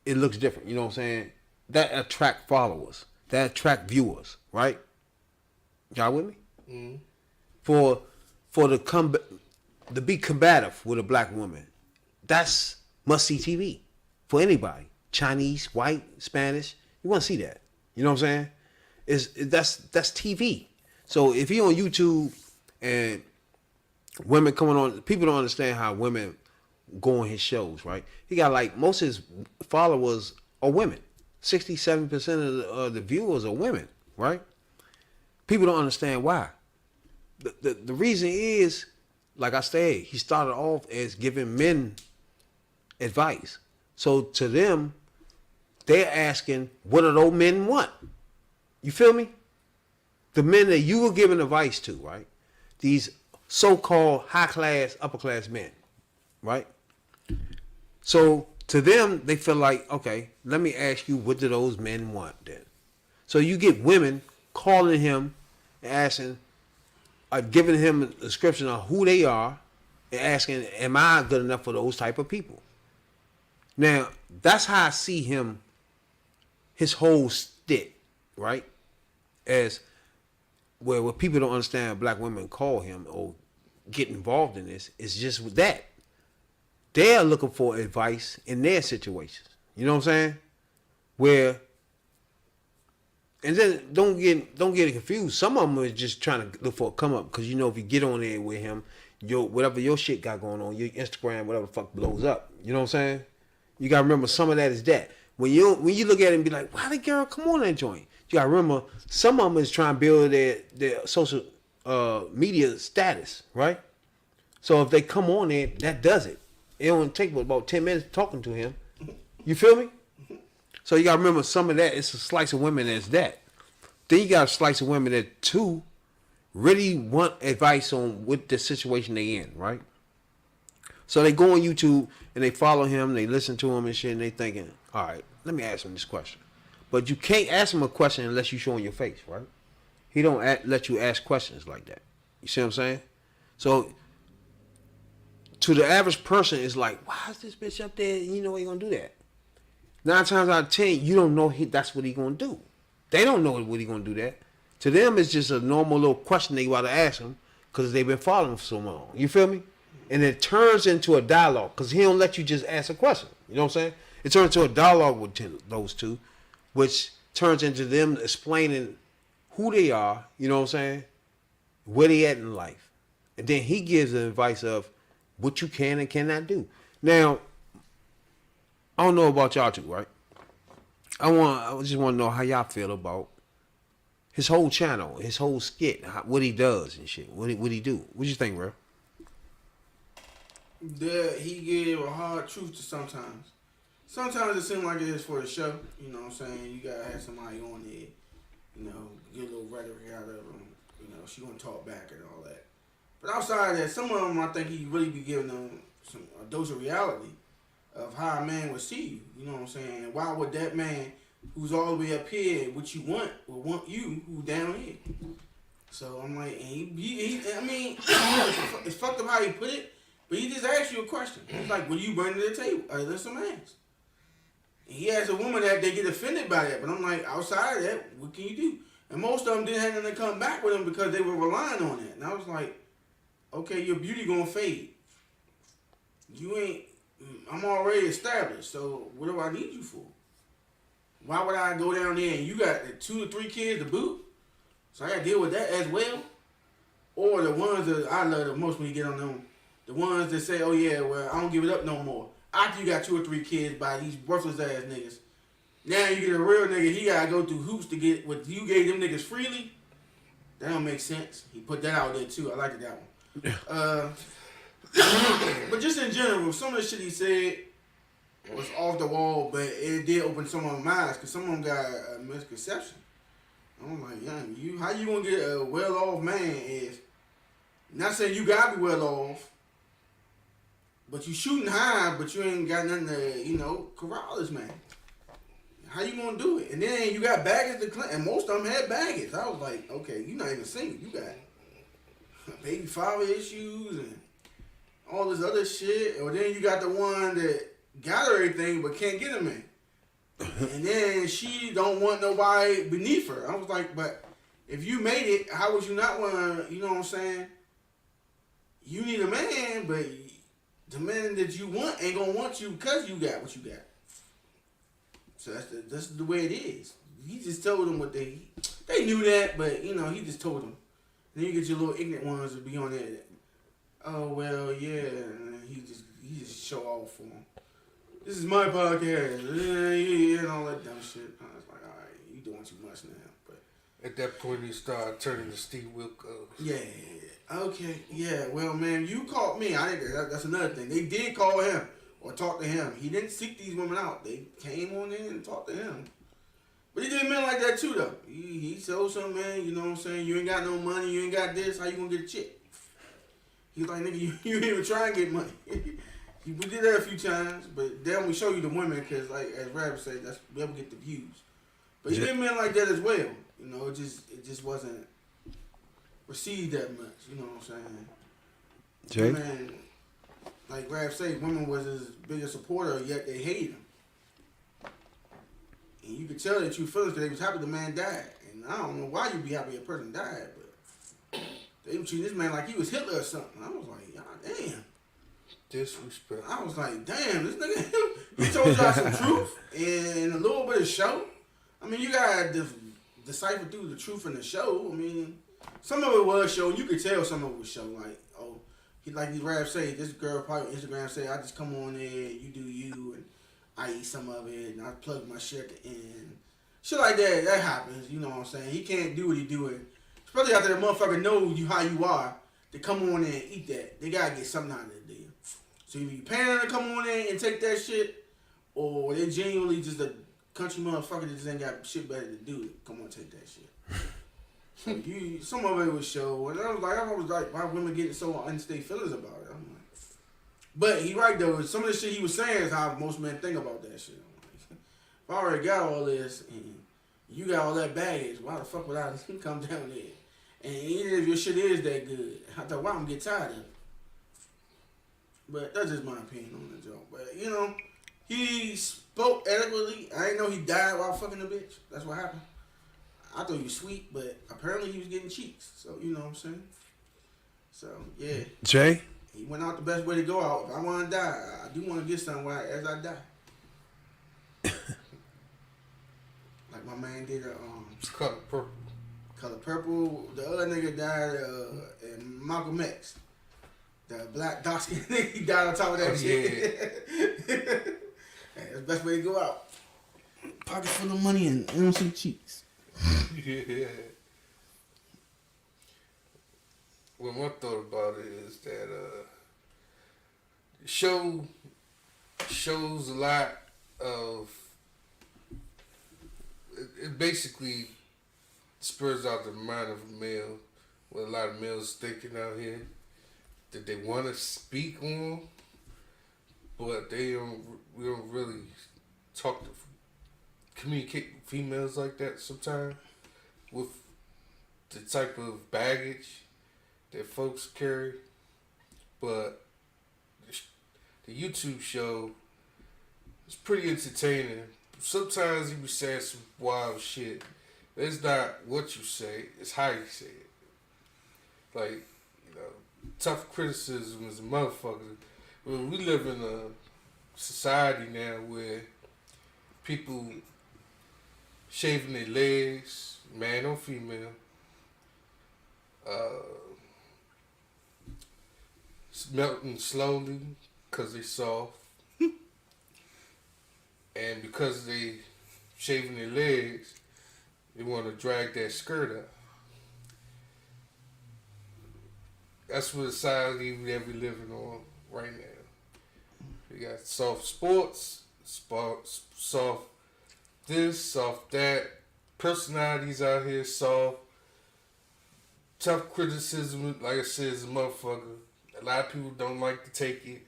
it looks different. You know what I'm saying? That attract followers. That attract viewers, right? Y'all with me? Mm-hmm. For to be combative with a black woman, that's must see TV for anybody. Chinese, white, Spanish, you want to see that. You know what I'm saying? That's TV. So if he on YouTube and women coming on, people don't understand how women go on his shows, right? He got like most of his followers are women. 67% of the viewers are women, right? People don't understand why. The reason is, like I said, he started off as giving men advice. So to them, they're asking, what do those men want? You feel me? The men that you were giving advice to, right? These so-called high-class, upper-class men, right? So to them, they feel like, okay, let me ask you, what do those men want then? So you get women calling him and asking, giving him a description of who they are and asking, am I good enough for those type of people? Now, that's how I see him, his whole stick, right? As where what people don't understand black women call him or get involved in this is just with that. They're looking for advice in their situations. You know what I'm saying? Where, and then don't get it confused. Some of them are just trying to look for a come up because you know if you get on there with him, whatever your shit got going on, your Instagram, whatever the fuck blows up. You know what I'm saying? You gotta remember some of that is that. When you look at it and be like, why the girl come on that joint? You gotta remember some of them is trying to build their social media status, right? So if they come on there, that does it. It only take about 10 minutes talking to him. You feel me? So you gotta remember some of that. It's a slice of women that's that. Then you got a slice of women that too really want advice on what the situation they in, right? So they go on YouTube and they follow him, they listen to him and shit, and they thinking, all right, let me ask him this question. But you can't ask him a question unless you showing your face, right? He don't let you ask questions like that. You see what I'm saying? So to the average person, it's like, why is this bitch up there? You know he gonna do that. 9 times out of 10, you don't know that's what he gonna do. They don't know what he gonna do that. To them, it's just a normal little question they gotta ask him because they've been following him for so long. You feel me? And it turns into a dialogue because he don't let you just ask a question. You know what I'm saying? It turns into a dialogue with those two, which turns into them explaining who they are. You know what I'm saying? Where they at in life, and then he gives the advice of what you can and cannot do. Now, I don't know about y'all two, right? I just want to know how y'all feel about his whole channel, his whole skit, what he does and shit. What he do? What you think, bro? That he give a hard truth to sometimes. Sometimes it seems like it is for the show. You know what I'm saying? You gotta have somebody on there, you know, get a little rhetoric out of them. You know, she gonna talk back and all that. But outside of that, some of them I think he really be giving them a dose of reality of how a man would see you. You know what I'm saying? And why would that man who's all the way up here, what you want, will want you who down here? So I'm like, and he I mean, it's fucked up how he put it. But he just asked you a question. It's like, what do you bring to the table? Other than some ass. And he asked a woman that they get offended by that. But I'm like, outside of that, what can you do? And most of them didn't have nothing to come back with him because they were relying on that. And I was like, okay, your beauty gonna fade. I'm already established. So what do I need you for? Why would I go down there and you got 2 or 3 kids to boot? So I gotta deal with that as well? Or the ones that I love the most when you get on them. The ones that say, oh yeah, well, I don't give it up no more. After you got 2 or 3 kids by these worthless ass niggas. Now you get a real nigga, he gotta go through hoops to get what you gave them niggas freely. That don't make sense. He put that out there too. I liked that one. But just in general, some of the shit he said was off the wall, but it did open some of my eyes because some of them got a misconception. I'm like, young, how you gonna get a well-off man if, not saying you gotta be well off, but you shooting high, but you ain't got nothing to, corral this man. How you gonna do it? And then you got baggage to claim, and most of them had baggage. I was like, okay, you're not even single. You got baby father issues and all this other shit. Or then you got the one that got everything but can't get a man. And then she don't want nobody beneath her. I was like, but if you made it, how would you not want to, you know what I'm saying? You need a man, but the man that you want ain't gonna want you because you got what you got. So that's the way it is. He just told them what they knew that, but he just told them. And then you get your little ignorant ones to be on there. Oh well, yeah, and he just show off for them. This is my podcast, and all that dumb shit. I was like, all right, you doing too much now. But at that point, he started turning to Steve Wilkos. Yeah. Okay. Yeah. Well, man, you called me. I think that's another thing. They did call him or talk to him. He didn't seek these women out. They came on in and talked to him. But he did men like that too, though. He told some man, you know what I'm saying? You ain't got no money. You ain't got this. How you gonna get a chick? He's like, nigga, you ain't even try and get money. We did that a few times, but then we show you the women because, like as Rabbit said, that's we ever get the views. But he did men like that as well. It just wasn't received that much. You know what I'm saying? Jay? Man, like Rav said, women was his biggest supporter, yet they hated him. And you could tell that you feelings because they was happy the man died. And I don't know why you'd be happy a person died, but they were treating this man like he was Hitler or something. I was like, God damn. Disrespect. I was like, damn, this nigga, he told y'all some truth and a little bit of show. I mean, you gotta decipher through the truth in the show. I mean, some of it was show. You could tell some of it was show. Like, oh, he like these raps say, this girl probably on Instagram say, I just come on there, you do you, and I eat some of it, and I plug my shit at the end. Shit like that, that happens. You know what I'm saying? He can't do what he doing. Especially after the motherfucker know you how you are to come on there and eat that. They gotta get something out of it, deal. So either you paying them to come on there and take that shit, or they genuinely just a country motherfucker that just ain't got shit better to do. Come on, take that shit. Some of it was show, and I was like, why women getting so unstate feelings about it? I'm like, but he right though. Some of the shit he was saying is how most men think about that shit. I'm like, if I already got all this and you got all that baggage, why the fuck would I come down there? And even if your shit is that good, after a while I'm get tired of it. But that's just my opinion on the joke. But you know, he spoke eloquently. I didn't know he died while fucking a bitch. That's what happened. I thought he was sweet, but apparently he was getting cheeks. So you know what I'm saying. So yeah, Jay? he went out the best way to go out. If I want to die, I do want to get somewhere as I die. Like my man did It's Color Purple. Color Purple. The other nigga died in Malcolm X. The black dark skinned nigga, he died on top of that shit. Hey, that's the best way to go out. Pocket full of money and innocent cheeks. Yeah. Well, my thought about it is that the show shows a lot of. It basically spurs out the mind of a male, what a lot of males thinking out here that they want to speak on, but we don't really talk to communicate with females like that sometimes with the type of baggage that folks carry. But the YouTube show is pretty entertaining. Sometimes you be saying some wild shit. It's not what you say, it's how you say it. Like, you know, tough criticism is a motherfucker. Well, we live in a society now where people shaving their legs, man or female, melting slowly because they soft. And because they shaving their legs, they want to drag that skirt up. That's what society that we living on right now. We got soft sports, soft this, soft that. Personalities out here soft. Tough criticism, like I said, is a motherfucker. A lot of people don't like to take it.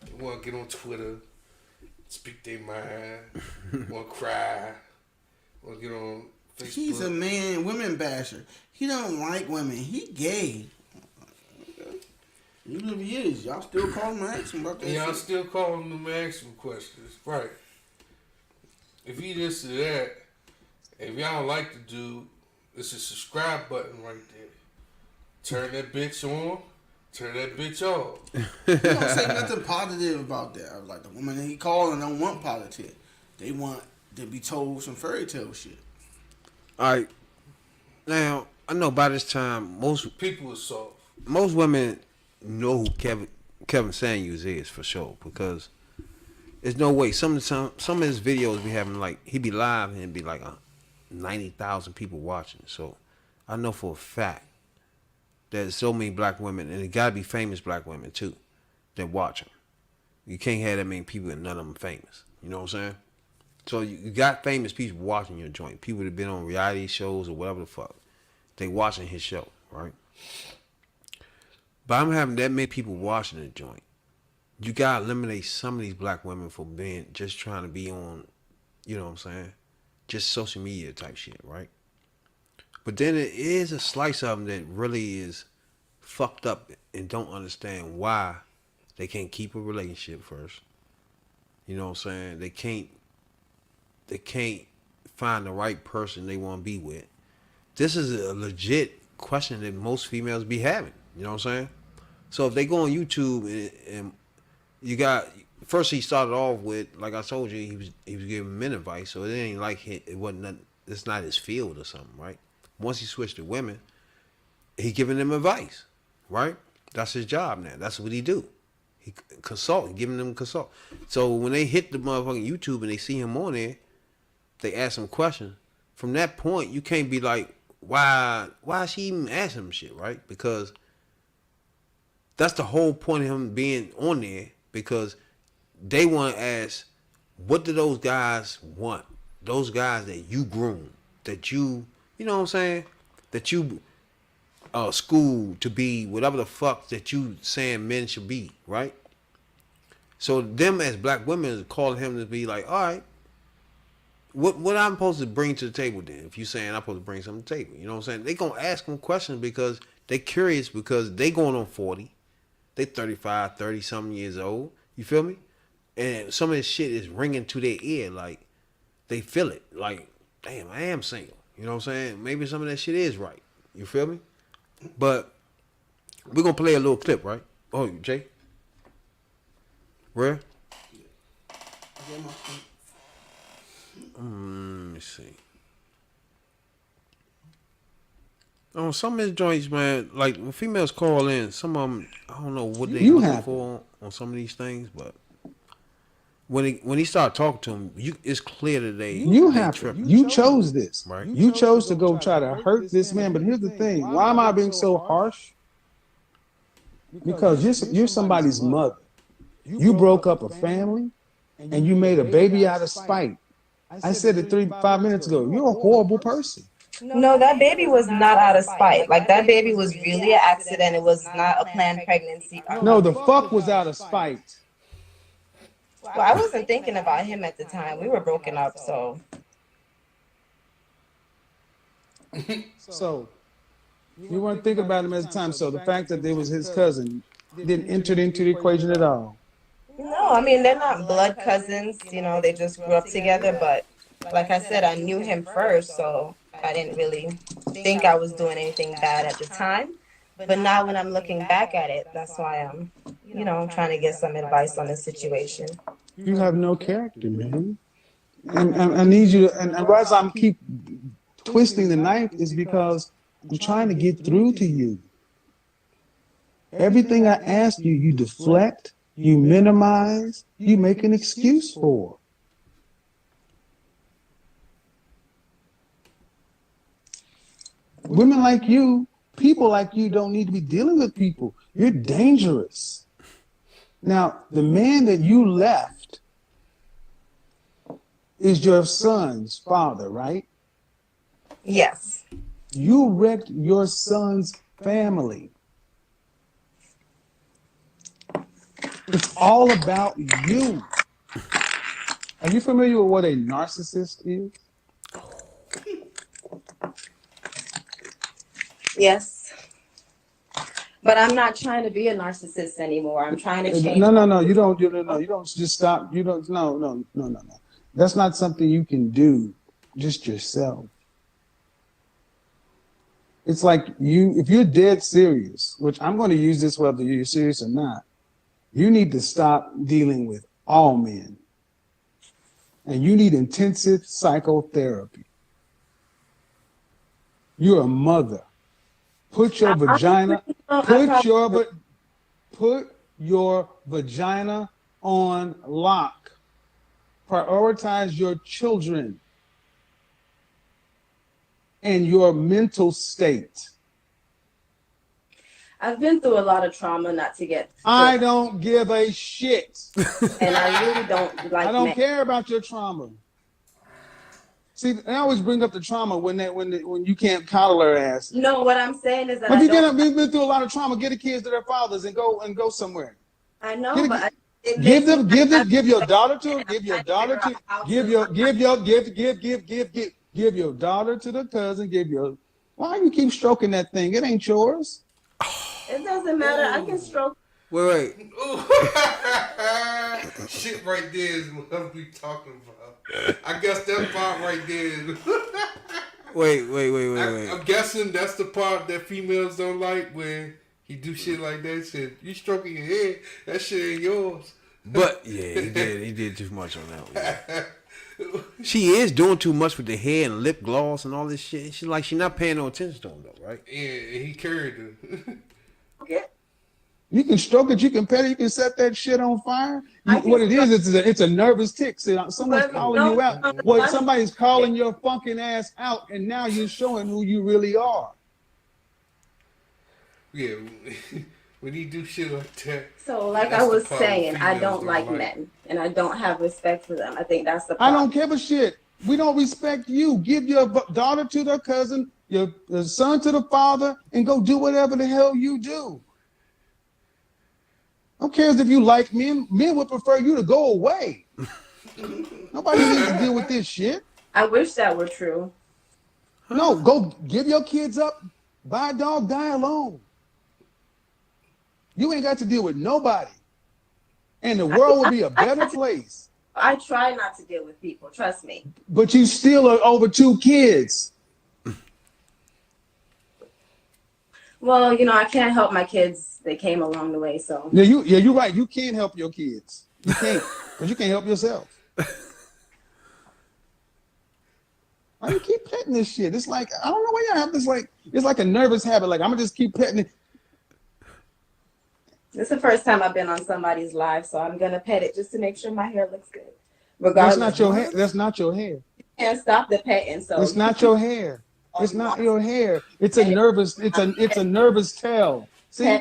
They want to get on Twitter, speak their mind, want to cry, want to get on Facebook. He's a women basher. He don't like women. He gay. Even if he is, y'all still call him and ask him about that Y'all shit. still calling them and asking him questions. Right. If he this or that, if y'all don't like the dude, it's a subscribe button right there. Turn that bitch on, turn that bitch off. He don't say nothing positive about that. Like the woman that he calling don't want positive. They want to be told some fairy tale shit. All right. Now, I know by this time, most People are soft. women know who Kevin Samuels is for sure, because there's no way. Some of his videos be having, like, he be live and it'd be like 90,000 people watching. So I know for a fact there's so many black women, and it gotta be famous black women too, that watch him. You can't have that many people and none of them famous. You know what I'm saying? So you got famous people watching your joint. People that have been on reality shows or whatever the fuck. They watching his show, right? But I'm having that many people watching the joint. You gotta eliminate some of these black women for being just trying to be on, you know what I'm saying? Just social media type shit, right? But then it is a slice of them that really is fucked up and don't understand why they can't keep a relationship first. You know what I'm saying? They can't find the right person they want to be with. This is a legit question that most females be having. You know what I'm saying? So if they go on YouTube and you got, first he started off with, like I told you, he was giving men advice. So it ain't like it wasn't nothing, it's not his field or something, right? Once he switched to women, he giving them advice, right? That's his job now. That's what he do. He giving them consult. So when they hit the motherfucking YouTube and they see him on there, they ask him questions. From that point, you can't be like, why is she even asking him shit, right? Because that's the whole point of him being on there, because they want to ask, what do those guys want? Those guys that you groom, that you know what I'm saying? That you school to be whatever the fuck that you saying men should be, right? So them as black women is calling him to be like, all right, what I'm supposed to bring to the table then? If you saying I'm supposed to bring something to the table, you know what I'm saying? They gonna ask him questions because they curious, because they going on 40. They 35, 30 something years old. You feel me? And some of this shit is ringing to their ear. Like, they feel it. Like, damn, I am single. You know what I'm saying? Maybe some of that shit is right. You feel me? But we're going to play a little clip, right? Oh, Jay? Where? Let me see. On some of his joints, man, like when females call in, some of them, I don't know what they looking for on some of these things, but when he start talking to them, it's clear that you chose this, right? You chose to go try to hurt this man. But here's the thing: why am I being so harsh? Because you're somebody's mother. You broke up a family, and you made a baby out of spite. I said it 5 minutes ago. You're a horrible person. No, that baby was not out of spite. Like, that baby was really an accident. It was not a planned pregnancy. No, the fuck was out of spite. Well, I wasn't thinking about him at the time. We were broken up, so. So, you weren't thinking about him at the time. So, the fact that it was his cousin didn't enter into the equation at all. No, I mean, they're not blood cousins. You know, they just grew up together. But like I said, I knew him first, so I didn't really think I was doing anything bad at the time. But now when I'm looking back at it, that's why I'm, I'm trying to get some advice on the situation. You have no character, man. And I need you to, and as I'm keep twisting the knife is because I'm trying to get through to you. Everything I ask you, you deflect, you minimize, you make an excuse for. Women like you, people like you don't need to be dealing with people. You're dangerous. Now, the man that you left is your son's father, right? Yes. You wrecked your son's family. It's all about you. Are you familiar with what a narcissist is? Yes. But I'm not trying to be a narcissist anymore. I'm trying to change. No. You don't just stop. You don't. No. That's not something you can do just yourself. It's like if you're dead serious, which I'm going to use this whether you're serious or not, you need to stop dealing with all men. And you need intensive psychotherapy. You're a mother. Put your vagina on lock. Prioritize your children and your mental state. I've been through a lot of trauma not to get. I don't give a shit. And I really don't like. I don't care about your trauma. See, I always bring up the trauma when you can't coddle her ass. No, what I'm saying is that But you've been through a lot of trauma. Get the kids to their fathers and go somewhere. I know, but give your daughter to the cousin. Why you keep stroking that thing? It ain't yours. It doesn't matter. I can stroke. Wait. Shit right there is what we talking about. I guess that part right there is. Wait. I'm guessing that's the part that females don't like when he do shit like that. Said you stroking your head, that shit ain't yours. But yeah, he did too much on that one. She is doing too much with the hair and lip gloss and all this shit. She's not paying no attention to him though, right? Yeah, he carried her. Okay. You can stroke it, you can pet it, you can set that shit on fire. What it is, it's a nervous tick. Someone's calling you out. Well, somebody's calling your fucking ass out, and now you're showing who you really are. Yeah, when he do shit like that. So, like I was saying, I don't like men, and I don't have respect for them. I think that's the problem. I don't give a shit. We don't respect you. Give your daughter to their cousin, your son to the father, and go do whatever the hell you do. Who cares if you like men? Men would prefer you to go away. Nobody needs to deal with this shit. I wish that were true. No, go give your kids up. Buy a dog, die alone. You ain't got to deal with nobody. And the world will be a better place. I try not to deal with people. Trust me. But you still are over 2 kids. Well, you know, I can't help my kids. They came along the way, so. Yeah, you're right. You can't help your kids. You can't, because you can't help yourself. Why you keep petting this shit? It's like, I don't know why y'all have this, like, it's like a nervous habit. Like, I'm gonna just keep petting it. This is the first time I've been on somebody's live, so I'm gonna pet it just to make sure my hair looks good. Regardless. That's not your hair. That's not your hair. Can't stop the petting, so. It's not your hair. It's not your hair. It's a nervous. It's a nervous tail. See,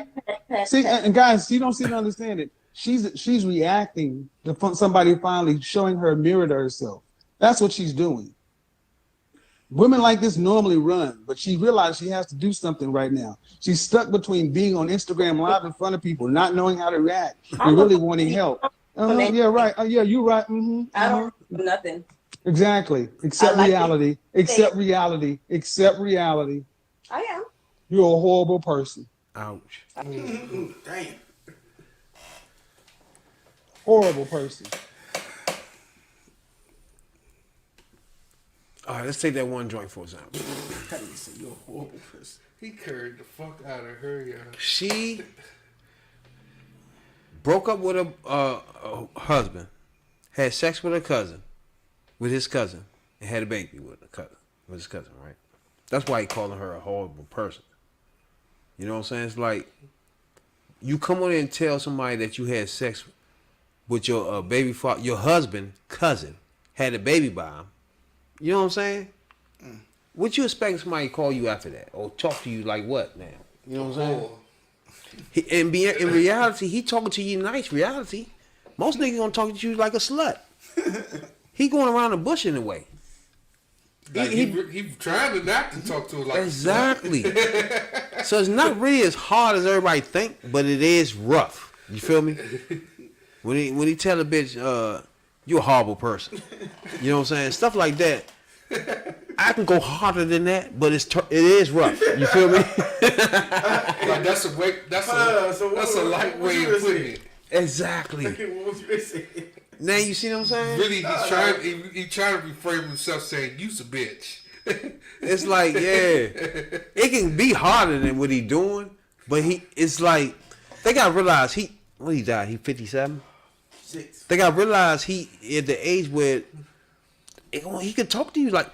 see, and guys, you don't understand it. She's reacting to somebody finally showing her a mirror to herself. That's what she's doing. Women like this normally run, but she realized she has to do something right now. She's stuck between being on Instagram Live in front of people, not knowing how to react, and really wanting help. Yeah, right. Yeah, you're right. I don't do nothing. Exactly. Accept reality. Accept reality. Accept reality. I am. You're a horrible person. Ouch. Damn. Horrible person. All right, let's take that one joint for example. That nigga said you're a horrible person. He carried the fuck out of her, y'all. She broke up with a husband, had sex with his cousin, and had a baby with his cousin, right? That's why he calling her a horrible person. You know what I'm saying? It's like you come on in and tell somebody that you had sex with your baby father, your husband, cousin, had a baby by him. You know what I'm saying? What you expect somebody to call you after that? Or talk to you like what now? You know what I'm saying? In reality, he talking to you nice reality. Most niggas gonna talk to you like a slut. He going around the bush in a way. Like he trying to not to talk to her like exactly. So it's not really as hard as everybody think, but it is rough. You feel me? When he tell a bitch, you're a horrible person. You know what I'm saying? Stuff like that. I can go harder than that, but it is rough. You feel me? Like that's a light way of putting it. Exactly. Now you see what I'm saying? Really, he's trying to reframe himself saying, "You's a bitch." It's like, yeah, it can be harder than what he doing, but it's like they gotta realize he died. He 57. They gotta realize he at the age where he could talk to you like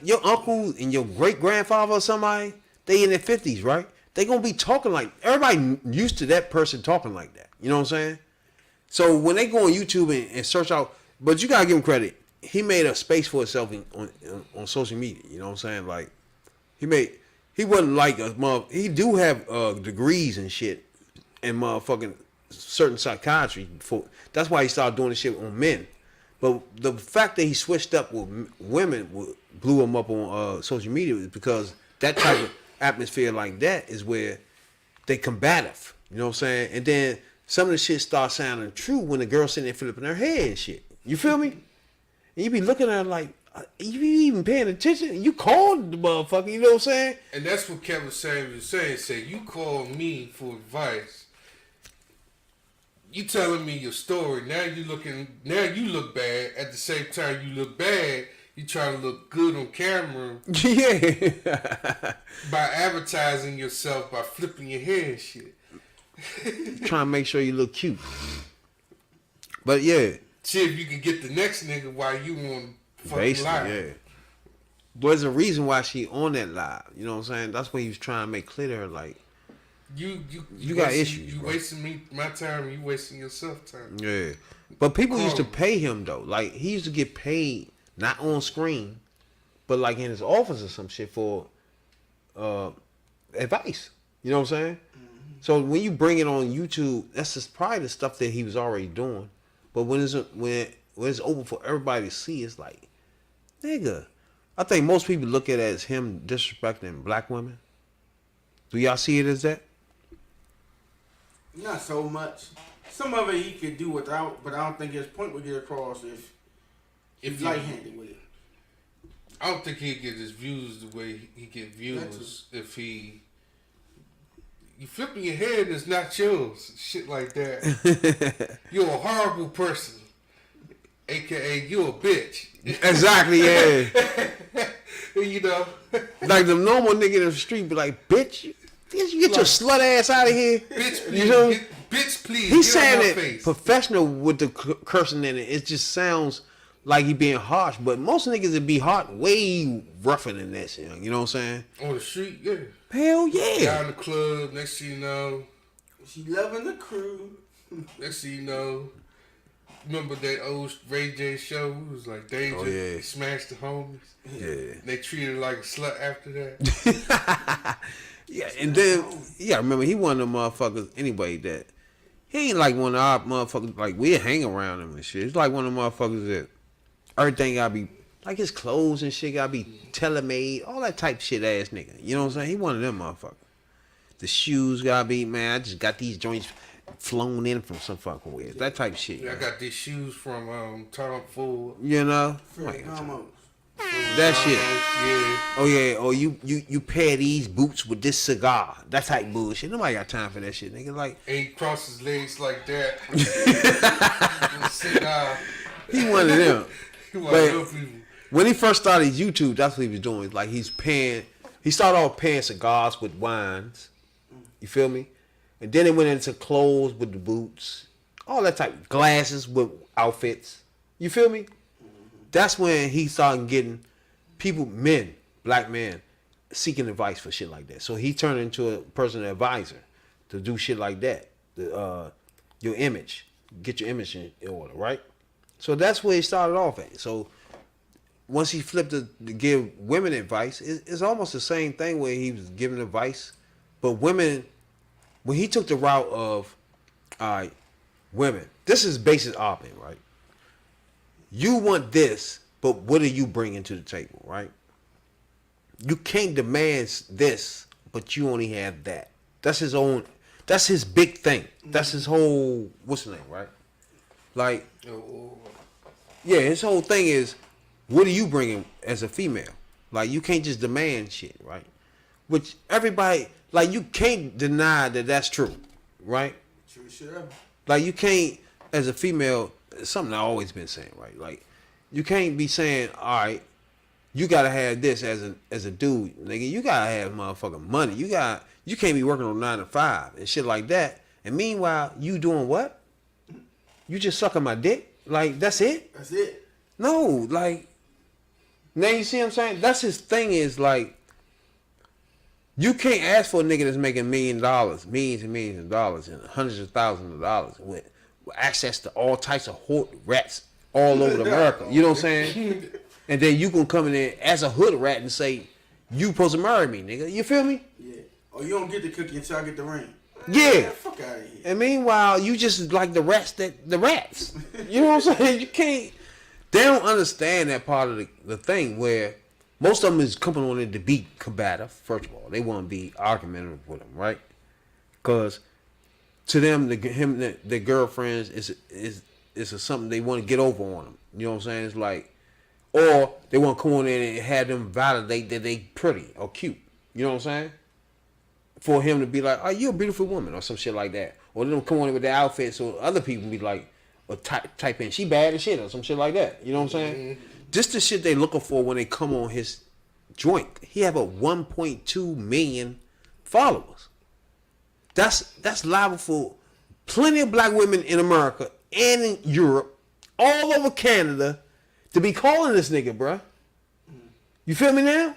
your uncle and your great grandfather or somebody. They in their 50s, right? They gonna be talking like everybody used to that person talking like that. You know what I'm saying? So when they go on YouTube and search out, but you gotta give him credit. He made a space for himself on social media. You know what I'm saying? Like he wasn't like a mother. He do have degrees and shit and motherfucking certain psychiatry. That's why he started doing this shit on men. But the fact that he switched up with women blew him up on social media is because that type of atmosphere like that is where they combative. You know what I'm saying? And then some of the shit starts sounding true when the girl sitting there flipping her head and shit. You feel me? And you be looking at her like, you be even paying attention? You called the motherfucker, you know what I'm saying? And that's what Kevin Samuels was saying. Say, you call me for advice. You telling me your story. Now you look bad. At the same time you look bad, you trying to look good on camera. Yeah. By advertising yourself, by flipping your hair and shit. Trying to make sure you look cute. But yeah. See if you can get the next nigga while you on fucking Basically, live. yeah. But there's a reason why she on that live. You know what I'm saying? That's what he was trying to make clear to her. Like, you got wasting, issues. You bro. wasting my time. You wasting yourself time. Yeah. But people used to pay him though. Like he used to get paid not on screen, but like in his office or some shit for advice. You know what I'm saying? Mm-hmm. So when you bring it on YouTube, that's just probably the stuff that he was already doing. But when it's open for everybody to see, it's like, nigga. I think most people look at it as him disrespecting black women. Do y'all see it as that? Not so much. Some of it he could do without, but I don't think his point would get across if he's light-handed with it. I don't think he'd get his views the way he get views if he you flipping your head is not yours. Shit like that. You're a horrible person. AKA, you a bitch. Exactly, yeah. You know. Like the normal nigga in the street be like, bitch, you get your slut ass out of here. Bitch, please. You know? Bitch, please. He's get saying out my it face. professional with the cursing in it. It just sounds like he being harsh, but most niggas would be hard, way rougher than that shit. You know what I'm saying? On the street, yeah. Hell yeah. Down the club, next thing you know. She loving the crew. Next thing you know. Remember that old Ray J show? It was like Danger. Oh, yeah. Smashed the homies. Yeah. They treated her like a slut after that. Yeah, and then remember he one of them motherfuckers anyway that he ain't like one of our motherfuckers like we hang around him and shit. It's like one of them motherfuckers that everything gotta be like his clothes and shit gotta be tailor-made, all that type shit ass nigga. You know what I'm saying? He one of them motherfuckers. The shoes gotta be, man, I just got these joints flown in from some fucking way. That type of shit. I got these shoes from Tom Ford. You know? Fred Ramos. That shit. Yeah. Oh yeah, or you pair these boots with this cigar. That type bullshit. Nobody got time for that shit, nigga. Like And he crossed his legs like that. And sit down. he one of them. He But- one of them people. When he first started YouTube, that's what he was doing. Like he started off pairing cigars with wines. You feel me? And then it went into clothes with the boots. All that type. Glasses with outfits. You feel me? That's when he started getting people, men, black men, seeking advice for shit like that. So he turned into a personal advisor to do shit like that. Your image. Get your image in order, right? So that's where he started off at. So once he flipped to give women advice, it's almost the same thing where he was giving advice. But women, when he took the route of, women, this is basic opping, right? You want this, but what are you bringing to the table, right? You can't demand this, but you only have that. That's his big thing. That's his whole, what's the name, right? Like, yeah, his whole thing is, what are you bringing as a female? Like, you can't just demand shit, right? Which everybody, like, you can't deny that that's true, right? True shit ever. Like, you can't, as a female, it's something I've always been saying, right? Like, you can't be saying, all right, you gotta have this as a dude, nigga. You gotta have motherfucking money. You can't be working on 9 to 5 and shit like that. And meanwhile, you doing what? You just sucking my dick? Like, that's it? That's it. No, like, now you see what I'm saying? That's his thing is, like, you can't ask for a nigga that's making millions and millions of dollars and hundreds of thousands of dollars with access to all types of rats all over America. You know what I'm saying? And then you can come in there as a hood rat and say, you supposed to marry me, nigga. You feel me? Yeah. Or you don't get the cookie until I get the ring. Yeah. Fuck out of here. And meanwhile, you just like the rats. You know what I'm saying? You can't. They don't understand that part of the thing where most of them is coming on it to be combative. First of all, they want to be argumentative with them, right? Because to them, their girlfriends is something they want to get over on them. You know what I'm saying? It's like, or they want to come on in and have them validate that they pretty or cute. You know what I'm saying? For him to be like, oh, you're a beautiful woman or some shit like that. Or them come on in with their outfits so other people be like, or type in, she bad as shit or some shit like that. You know what I'm saying? Mm-hmm. Just the shit they looking for when they come on his joint. He have a 1.2 million followers. That's liable for plenty of black women in America and in Europe, all over Canada, to be calling this nigga, bruh. You feel me now?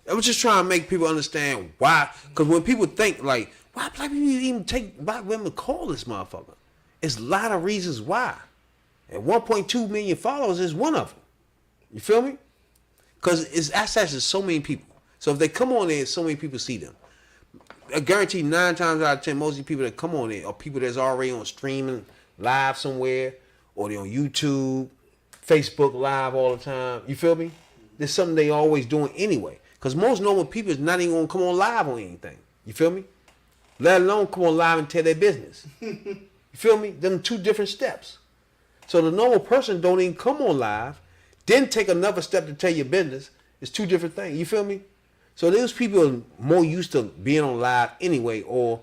I was just trying to make people understand why. Because when people think, like, why black people even take black women to call this motherfucker? It's a lot of reasons why. And 1.2 million followers is one of them. You feel me? Because it's access to so many people. So if they come on there, so many people see them. I guarantee 9 times out of 10, most of the people that come on there are people that's already on streaming live somewhere, or they're on YouTube, Facebook live all the time. You feel me? There's something they always doing anyway. Because most normal people is not even going to come on live on anything. You feel me? Let alone come on live and tell their business. You feel me? Them 2 different steps. So the normal person don't even come on live, then take another step to tell your business. It's 2 different things. You feel me? So those people are more used to being on live anyway, or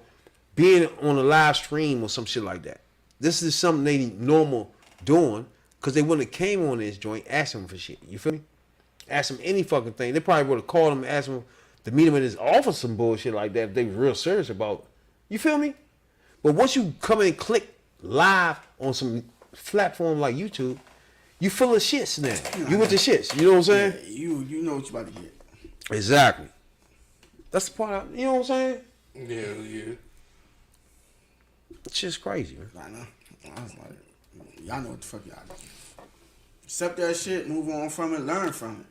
being on a live stream or some shit like that. This is something they normal doing because they wouldn't have came on this joint asking for shit. You feel me? Ask him any fucking thing. They probably would have called him and asked him to meet him in his office, some bullshit like that if they was real serious about it. You feel me? But once you come in and click live on some platform like YouTube, you full of shits now. You with the shits. You know what I'm saying? Yeah, you know what you about to get. Exactly. That's the part. You know what I'm saying? Yeah. It's just crazy, man. I know. I was like, y'all know what the fuck y'all do. Accept that shit, move on from it, learn from it.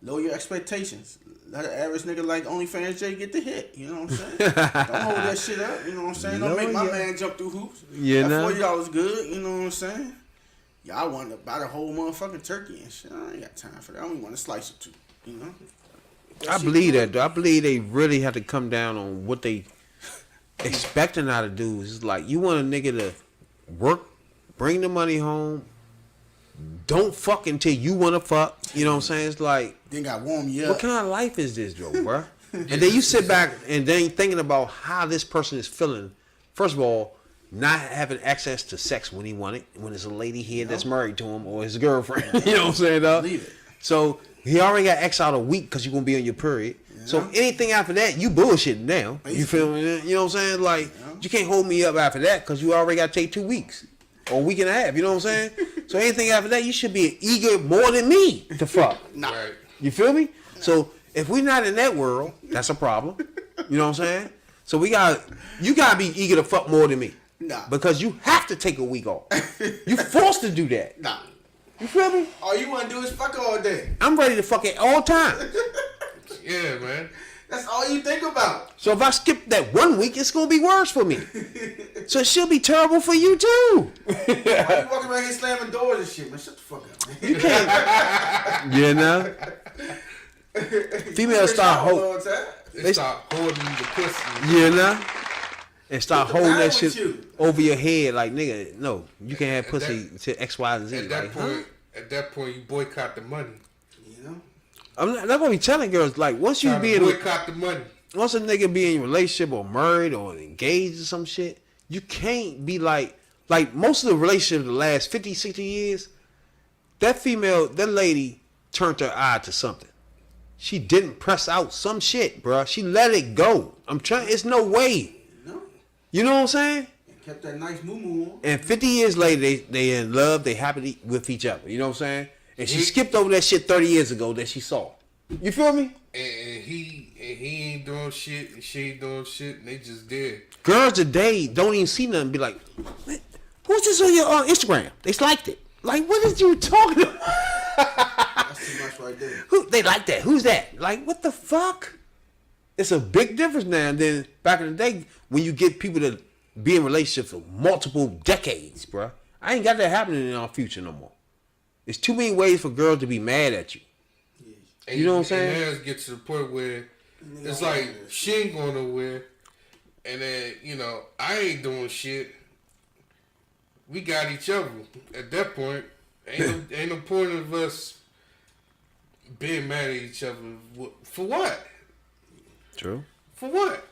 Lower your expectations. Let an average nigga like OnlyFans Jay get the hit. You know what I'm saying? Don't hold that shit up. You know what I'm saying? Don't make my man jump through hoops. You that know? $40 good. You know what I'm saying? Y'all want to buy the whole motherfucking turkey and shit. I ain't got time for that. I only want to slice it too. You know? I believe that, though. I believe they really have to come down on what they expecting out of dudes. It's like, you want a nigga to work, bring the money home, don't fuck until you want to fuck. You know what I'm saying? It's like, Then got warm you up. what kind of life is this, Joe, bruh? And then you sit back and then thinking about how this person is feeling. First of all, not having access to sex when he wanted, when there's a lady here that's married to him or his girlfriend. You know what I'm saying, dog? Believe it. So he already got X out a week because you're going to be on your period. So anything after that, you bullshitting now. You feel me? You know what I'm saying? Like, you can't hold me up after that because you already got to take 2 weeks or a week and a half. You know what I'm saying? So anything after that, you should be eager more than me to fuck. Nah. Right. You feel me? So if we're not in that world, that's a problem. You know what I'm saying? So you gotta be eager to fuck more than me. Nah. Because you have to take a week off. You forced to do that. Nah. You feel me? All you want to do is fuck all day. I'm ready to fuck it all time. Yeah, man. That's all you think about. So if I skip that 1 week, it's gonna be worse for me. So it should be terrible for you too. Why you walking around here slamming doors and shit, man? Shut the fuck up, man. You can't. You know? Females start holding. They start holding the pussy. You know? And start What the holding matter that with shit you? over your head like, nigga, no, you can't have At pussy to X, Y, and Z. At that Like, point, at that point, you boycott the money. You know? I'm not gonna be telling girls like once you Try be to in boycott the money. once a nigga be in a relationship or married or engaged or some shit, you can't be like most of the relationships the last 50, 60 years, that lady turned her eye to something. She didn't press out some shit, bruh. She let it go. It's no way. No. You know what I'm saying? And kept that nice moo-moo on. And 50 years later, they in love, they happy with each other. You know what I'm saying? And she Mhm. skipped over that shit 30 years ago that she saw. You feel me? And he ain't doing shit, and she ain't doing shit, and they just dead. Girls today don't even see nothing. Be like, "What? Who's this on your Instagram?" They liked it. Like, what is you talking about? That's too much right there. Who they like that? Who's that? Like, what the fuck? It's a big difference now than back in the day when you get people to be in relationships for multiple decades, bruh. I ain't got that happening in our future no more. There's too many ways for girls to be mad at you. And You know what I'm saying? And now it gets to the point where it's like she ain't going nowhere, and then I ain't doing shit. We got each other. At that point, ain't no point of us being mad at each other. For what? True. For what?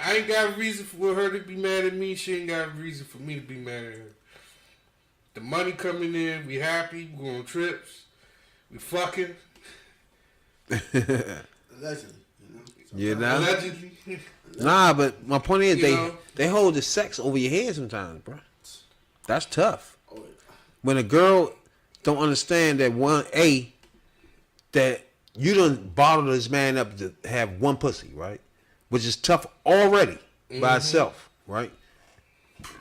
I ain't got a reason for her to be mad at me. She ain't got a reason for me to be mad at her. The money coming in, we happy, we go on trips, we fucking. Allegedly, You know? Allegedly. Nah, but my point is You know? they hold the sex over your head sometimes, bro. That's tough. Oh, yeah. When a girl don't understand that that you done bottled this man up to have one pussy, right? Which is tough already by itself, right?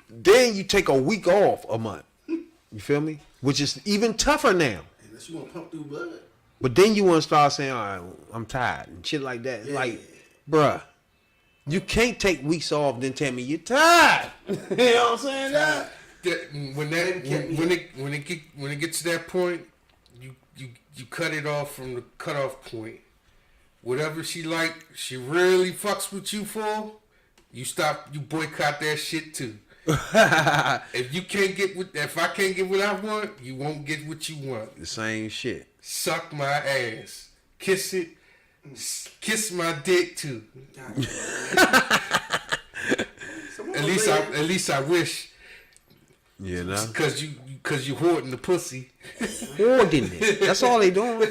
Then you take a week off a month. You feel me? Which is even tougher now. Unless you want to pump through blood. But then you want to start saying, all right, I'm tired and shit like that. Yeah. Like, bruh, you can't take weeks off then tell me you're tired. You know what I'm saying? Tired. When it gets to that point, you cut it off from the cutoff point. Whatever she really fucks with you for, you boycott that shit too. If I can't get what I want, you won't get what you want. The same shit. Suck my ass, kiss it, kiss my dick too. At least I wish. You know, Cause you hoarding the pussy. hoarding it. That's all they doing.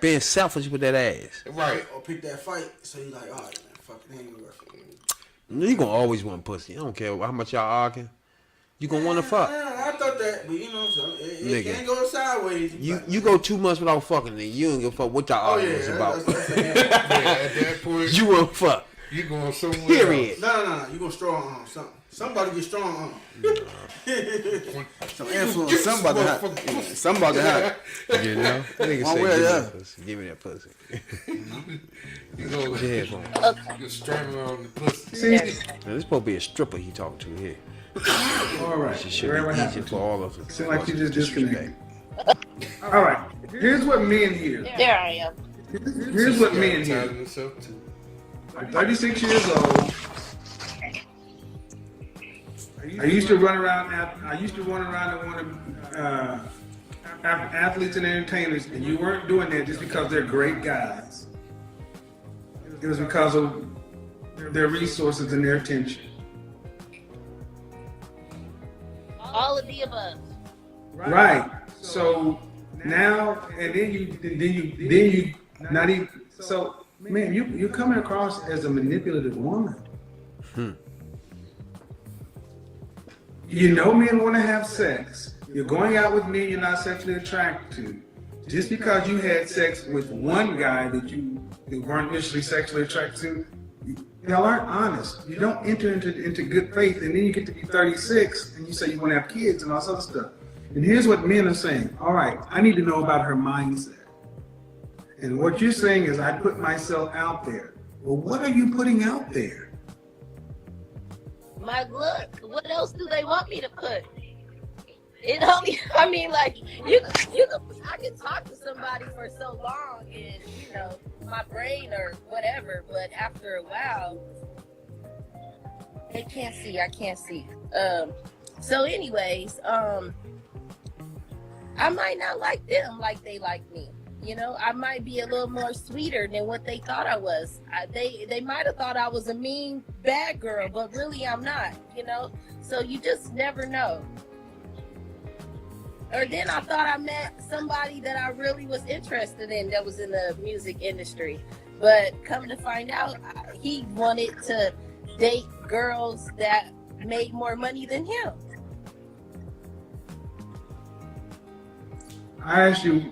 Being selfish with that ass. Right. Or pick that fight, so you like, all right, man, fuck it, ain't worth it. You gonna always want pussy. I don't care how much y'all arguing. You gonna want to fuck. I thought that, but you know, so it Nigga. can't go sideways. You go 2 months without fucking, and you don't give a fuck what y'all Oh arguing yeah, about. that's Yeah, at that point, You won't fuck. you going somewhere Period. no. You gonna strong arm something. Somebody get strong arm. Some influence. Somebody have. Somebody have. You know, nigga One say, way or give me the that other. pussy. Give me that pussy. You go Put your headphones. you stramming on the pussy. See, Now, this supposed to be a stripper he talking to here. all right. She should Whatever be easy happened for all of us. Seems like you just disconnected. All right. Here's what men hear. There I am. Here's what men hear. Advertising yourself too. I'm 36 years old. I used to run around and want to athletes and entertainers, and you weren't doing that just because they're great guys. It was because of their resources and their attention. All of the above. Right. So now, and then you not even. So man, you're coming across as a manipulative woman. You know men want to have sex. You're going out with men you're not sexually attracted to. Just because you had sex with one guy that you weren't initially sexually attracted to, y'all aren't honest. You don't enter into good faith, and then you get to be 36 and you say you want to have kids and all this other stuff. And here's what men are saying. All right, I need to know about her mindset. And what you're saying is I put myself out there. Well, what are you putting out there? My look. What else do they want me to put? It only, I mean, like, I can talk to somebody for so long and, you know, my brain or whatever, but after a while, they can't see, I can't see. So anyways, I might not like them like they like me. You know, I might be a little more sweeter than what they thought I was. They might have thought I was a mean, bad girl, but really I'm not, you know? So you just never know. Or then I thought I met somebody that I really was interested in that was in the music industry. But come to find out, he wanted to date girls that made more money than him. I asked you,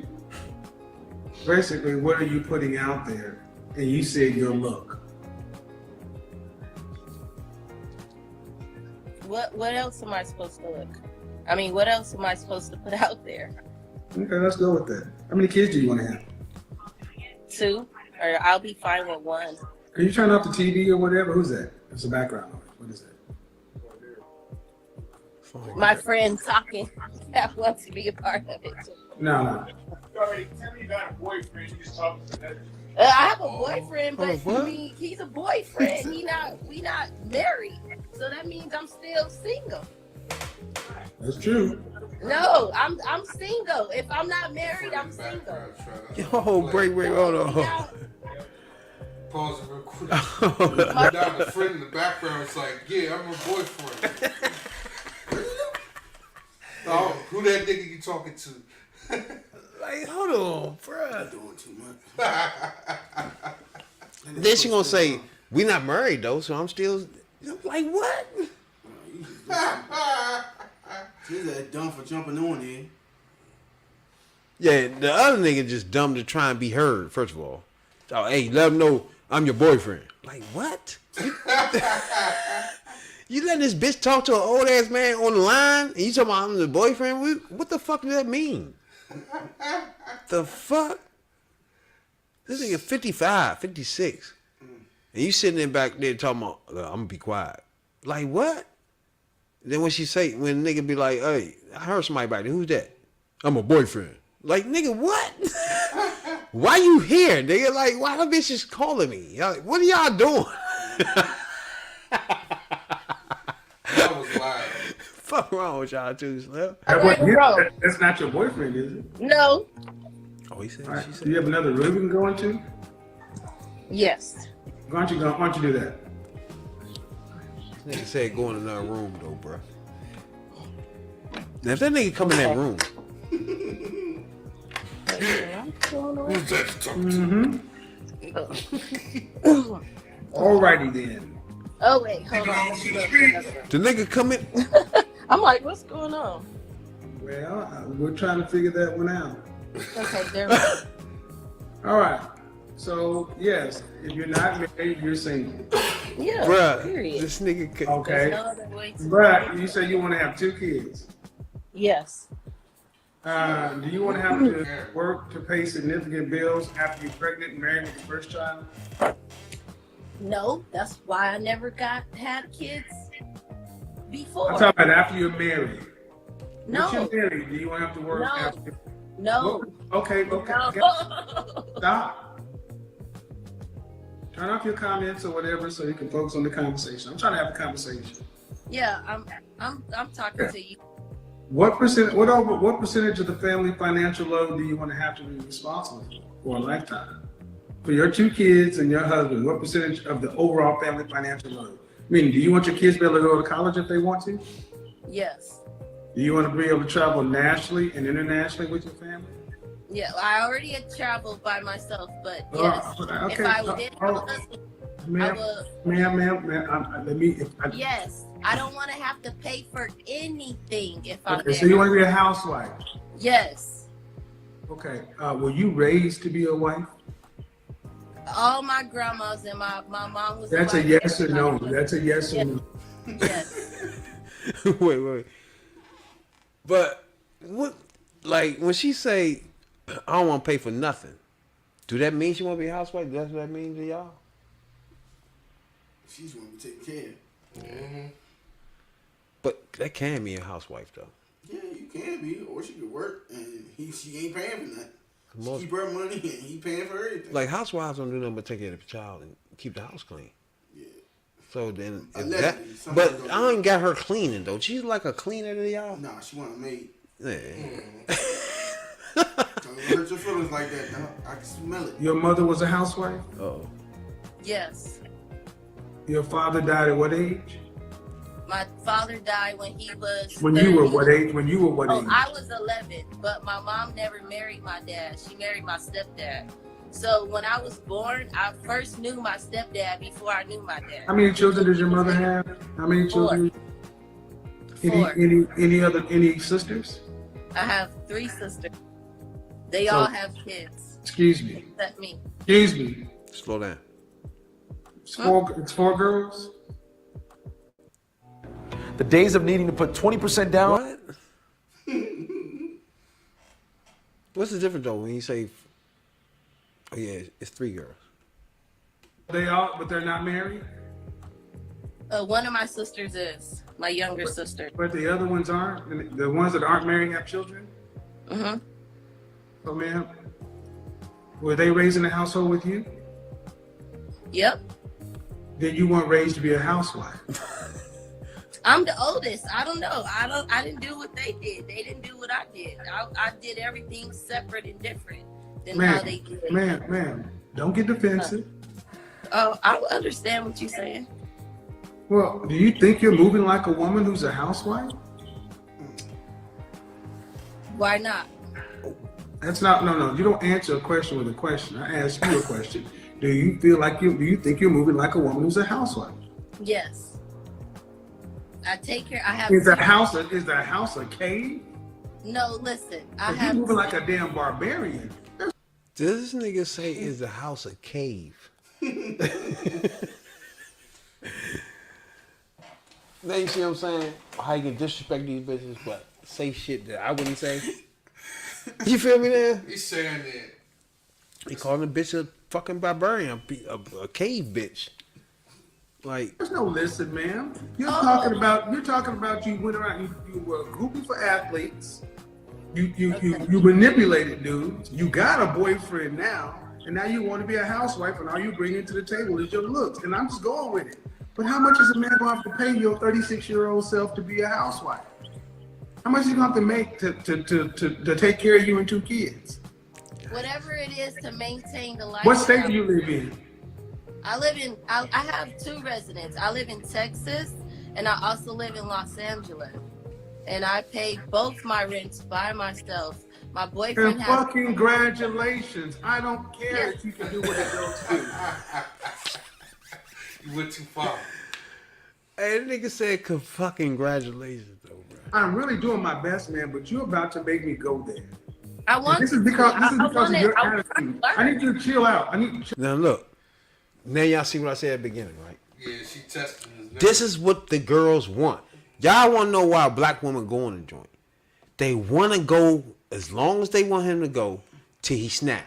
basically, what are you putting out there? And you said your look. What else am I supposed to look? I mean, what else am I supposed to put out there? Okay, let's go with that. How many kids do you want to have? 2, or I'll be fine with 1. Can you turn off the TV or whatever? Who's that? It's a background noise. What is that? My friend talking that wants to be a part of it. No. Tell me you got a boyfriend, you just talking to that. I have a boyfriend, but what? he's a boyfriend. We not married, so that means I'm still single. That's true. No, I'm single. If I'm not married, I'm single. Yo, break, hold on. Now, Pause it real quick. Now the friend in the background is like, yeah, I'm a boyfriend. Oh, who that nigga you talking to? Like, hold on, bruh. Doing too much. Then she gonna say, we not married though, so I'm still. I'm like, what? She's that dumb for jumping on there. Yeah, the other nigga just dumb to try and be heard, first of all. Oh, hey, let him know I'm your boyfriend. Like, what? You letting this bitch talk to an old ass man on the line and you talking about I'm the boyfriend? What the fuck does that mean? The fuck? This nigga 55, 56. And you sitting there back there talking about, I'm gonna be quiet. Like, what? Then when when nigga be like, hey, I heard somebody back there, who's that? I'm a boyfriend. Like, nigga, what? Why you here, nigga? Like, why the bitch is calling me? Like, what are y'all doing? That was loud. Fuck wrong with y'all too, Slim? That's not your boyfriend, is it? no. Oh, he said, All right. she Do said. you have another room you can go into? Yes. Why don't you do that? Nigga said go in another room though, bro. Now if that nigga come in that room, Who's that talking Alrighty then. Oh wait, hold on. the nigga come in. I'm like, what's going on? Well, we're trying to figure that one out. Okay, there we go. All right. So yes, if you're not married, you're single. Yeah, Bruh, period. this nigga could, Okay. There's no other way to But you said you want to have 2 kids. Yes. Do you want to have to work to pay significant bills after you're pregnant and married with your first child? No, that's why I never had kids before. I'm talking about after you're married. No. Once you're married, do you want to have to work No. after? No. Okay. No. Stop. Turn off your comments or whatever so you can focus on the conversation. I'm trying to have a conversation. Yeah, I'm talking to you. What percentage of the family financial load do you want to have to be responsible for a lifetime? For your 2 kids and your husband, what percentage of the overall family financial load? Meaning, do you want your kids to be able to go to college if they want to? Yes. Do you want to be able to travel nationally and internationally with your family? Yeah, I already had traveled by myself, but yes, Okay. if I did have a husband, I Ma'am, would. let me. Yes, I don't want to have to pay for anything if I'm Okay, there. so you want to be a housewife? Yes. Okay. Were you raised to be a wife? All my grandmas and my mom was. That's a wife. yes or no. That's a yes or no. Yes. wait. But what, like when she say, I don't want to pay for nothing, do that mean she want to be a housewife? Does that mean to y'all? She's going to take care. Mm-hmm. But that can mean a housewife though. Yeah, you can be, or she could work and she ain't paying for that. Most- She keep her money and he paying for everything. Like housewives don't do nothing but take care of the child and keep the house clean. Yeah. So then, if Allegedly, that, somebody but gonna I do ain't got her cleaning though. She's like a cleaner to y'all. Nah, she want a maid. Yeah. Don't hurt your feelings like that, dog. I can smell it. Your mother was a housewife? Oh. Yes. Your father died at what age? My father died when he was. When 30. you were what age? When you were what Oh, age? I was 11, but my mom never married my dad. She married my stepdad. So when I was born, I first knew my stepdad before I knew my dad. How many children does your mother have? How many children? Four. Any sisters? I have 3 sisters. They all have kids, Excuse me. except me. Excuse me. Slow down. It's 4 girls? The days of needing to put 20% down. What? What's the difference though when you say? Oh yeah, it's 3 girls. They all, but they're not married? One of my sisters is my younger sister. But the other ones aren't? And the ones that aren't married have children? Mm-hmm. So ma'am, were they raised in a household with you? Yep. Then you weren't raised to be a housewife. I'm the oldest. I don't know. I didn't do what they did. They didn't do what I did. I did everything separate and different than how they did. Ma'am, don't get defensive. Oh, I understand what you're saying. Well, do you think you're moving like a woman who's a housewife? Why not? That's not, no. You don't answer a question with a question. I asked you a question. Do you think you're moving like a woman who's a housewife? Yes. I take care. I have. Is the house a cave? No, listen. I If have. you're moving like a damn barbarian. Does this nigga say is the house a cave? Now you see what I'm saying? How you can disrespect these bitches, but say shit that I wouldn't say. You feel me now? He's saying that. He calling a bitch a fucking barbarian, a cave bitch. Like, There's no listen, ma'am. You're talking about you went around, you were a groupie for athletes. You manipulated dudes. You got a boyfriend now, and now you want to be a housewife, and all you bring to the table is your looks. And I'm just going with it. But how much is a man going to have to pay your 36-year-old self to be a housewife? How much is he going to have to make to take care of you and 2 kids? Whatever it is to maintain the life. What state do you live in? I have 2 residents. I live in Texas, and I also live in Los Angeles. And I pay both my rents by myself. My boyfriend And has. fucking congratulations. I don't care if you can do what adults do. You went too far. Hey, that nigga said fucking congratulations, though, bro. I'm really doing my best, man, but you're about to make me go there. I want. This is because of your I attitude. I need you to chill out. I need you to chill. Now look, now y'all see what I said at the beginning, right? Yeah, she testing his This is what the girls want. Y'all want to know why a black woman go on a joint? They want to go as long as they want him to go till he snap.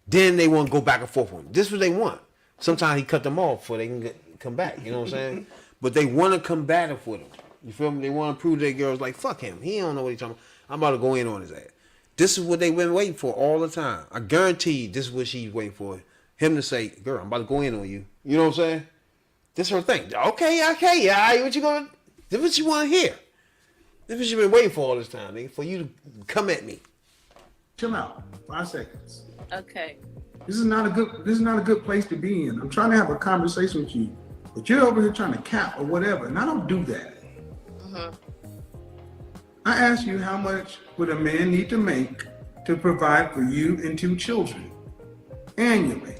Then they want to go back and forth with him. This is what they want. Sometimes he cut them off before they can come back. You know what I'm saying? But they want to combative with him. You feel me? They want to prove to their girls like, fuck him. He don't know what he's talking about. I'm about to go in on his ass. This is what they've been waiting for all the time. I guarantee you this is what she's waiting for. Him to say, girl, I'm about to go in on you. You know what I'm saying? This is her thing. Okay, yeah. What you gonna? This is what you want to hear. This is what you've been waiting for all this time, nigga. For you to come at me. Chill out. 5 seconds. Okay. This is not a good place to be in. I'm trying to have a conversation with you, but you're over here trying to cap or whatever, and I don't do that. Mm-hmm. I asked you how much would a man need to make to provide for you and 2 children annually?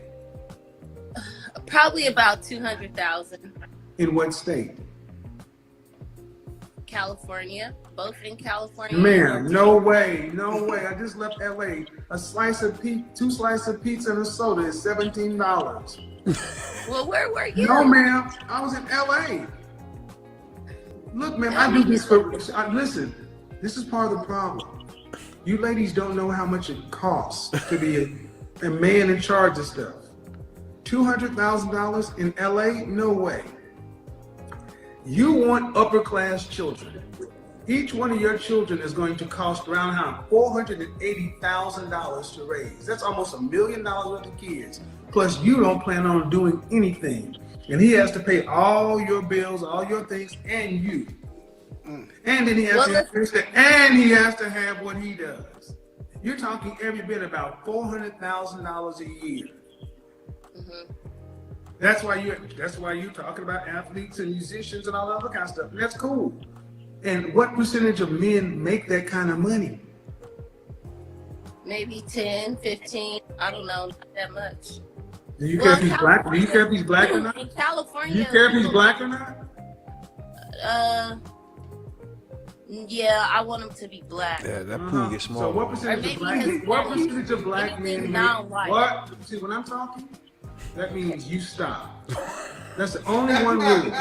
Probably about 200,000. In what state? California, both in California. Man, no way. I just left LA. 2 slices of pizza and a soda is $17. Well, where were you? No, ma'am. I was in LA. Look, ma'am, I do this for. Listen, this is part of the problem. You ladies don't know how much it costs to be a man in charge of stuff. $200,000 in LA? No way. You want upper class children. Each one of your children is going to cost around $480,000 to raise. That's almost $1 million worth of kids. Plus, you don't plan on doing anything. And he has to pay all your bills, all your things, and you. And then he has to have what he does. You're talking every bit about $400,000 a year. Mm-hmm. That's why you're talking about athletes and musicians and all that other kind of stuff. And that's cool. And what percentage of men make that kind of money? Maybe 10, 15. I don't know, not that much. Do you care if he's black? Do you care if he's black or not? In California. Do you care if he's black or not? Yeah, I want him to be black. Yeah, that pool gets small. So what percentage of black men make? What? See, when I'm talking, that means you stop. That's the only one rule.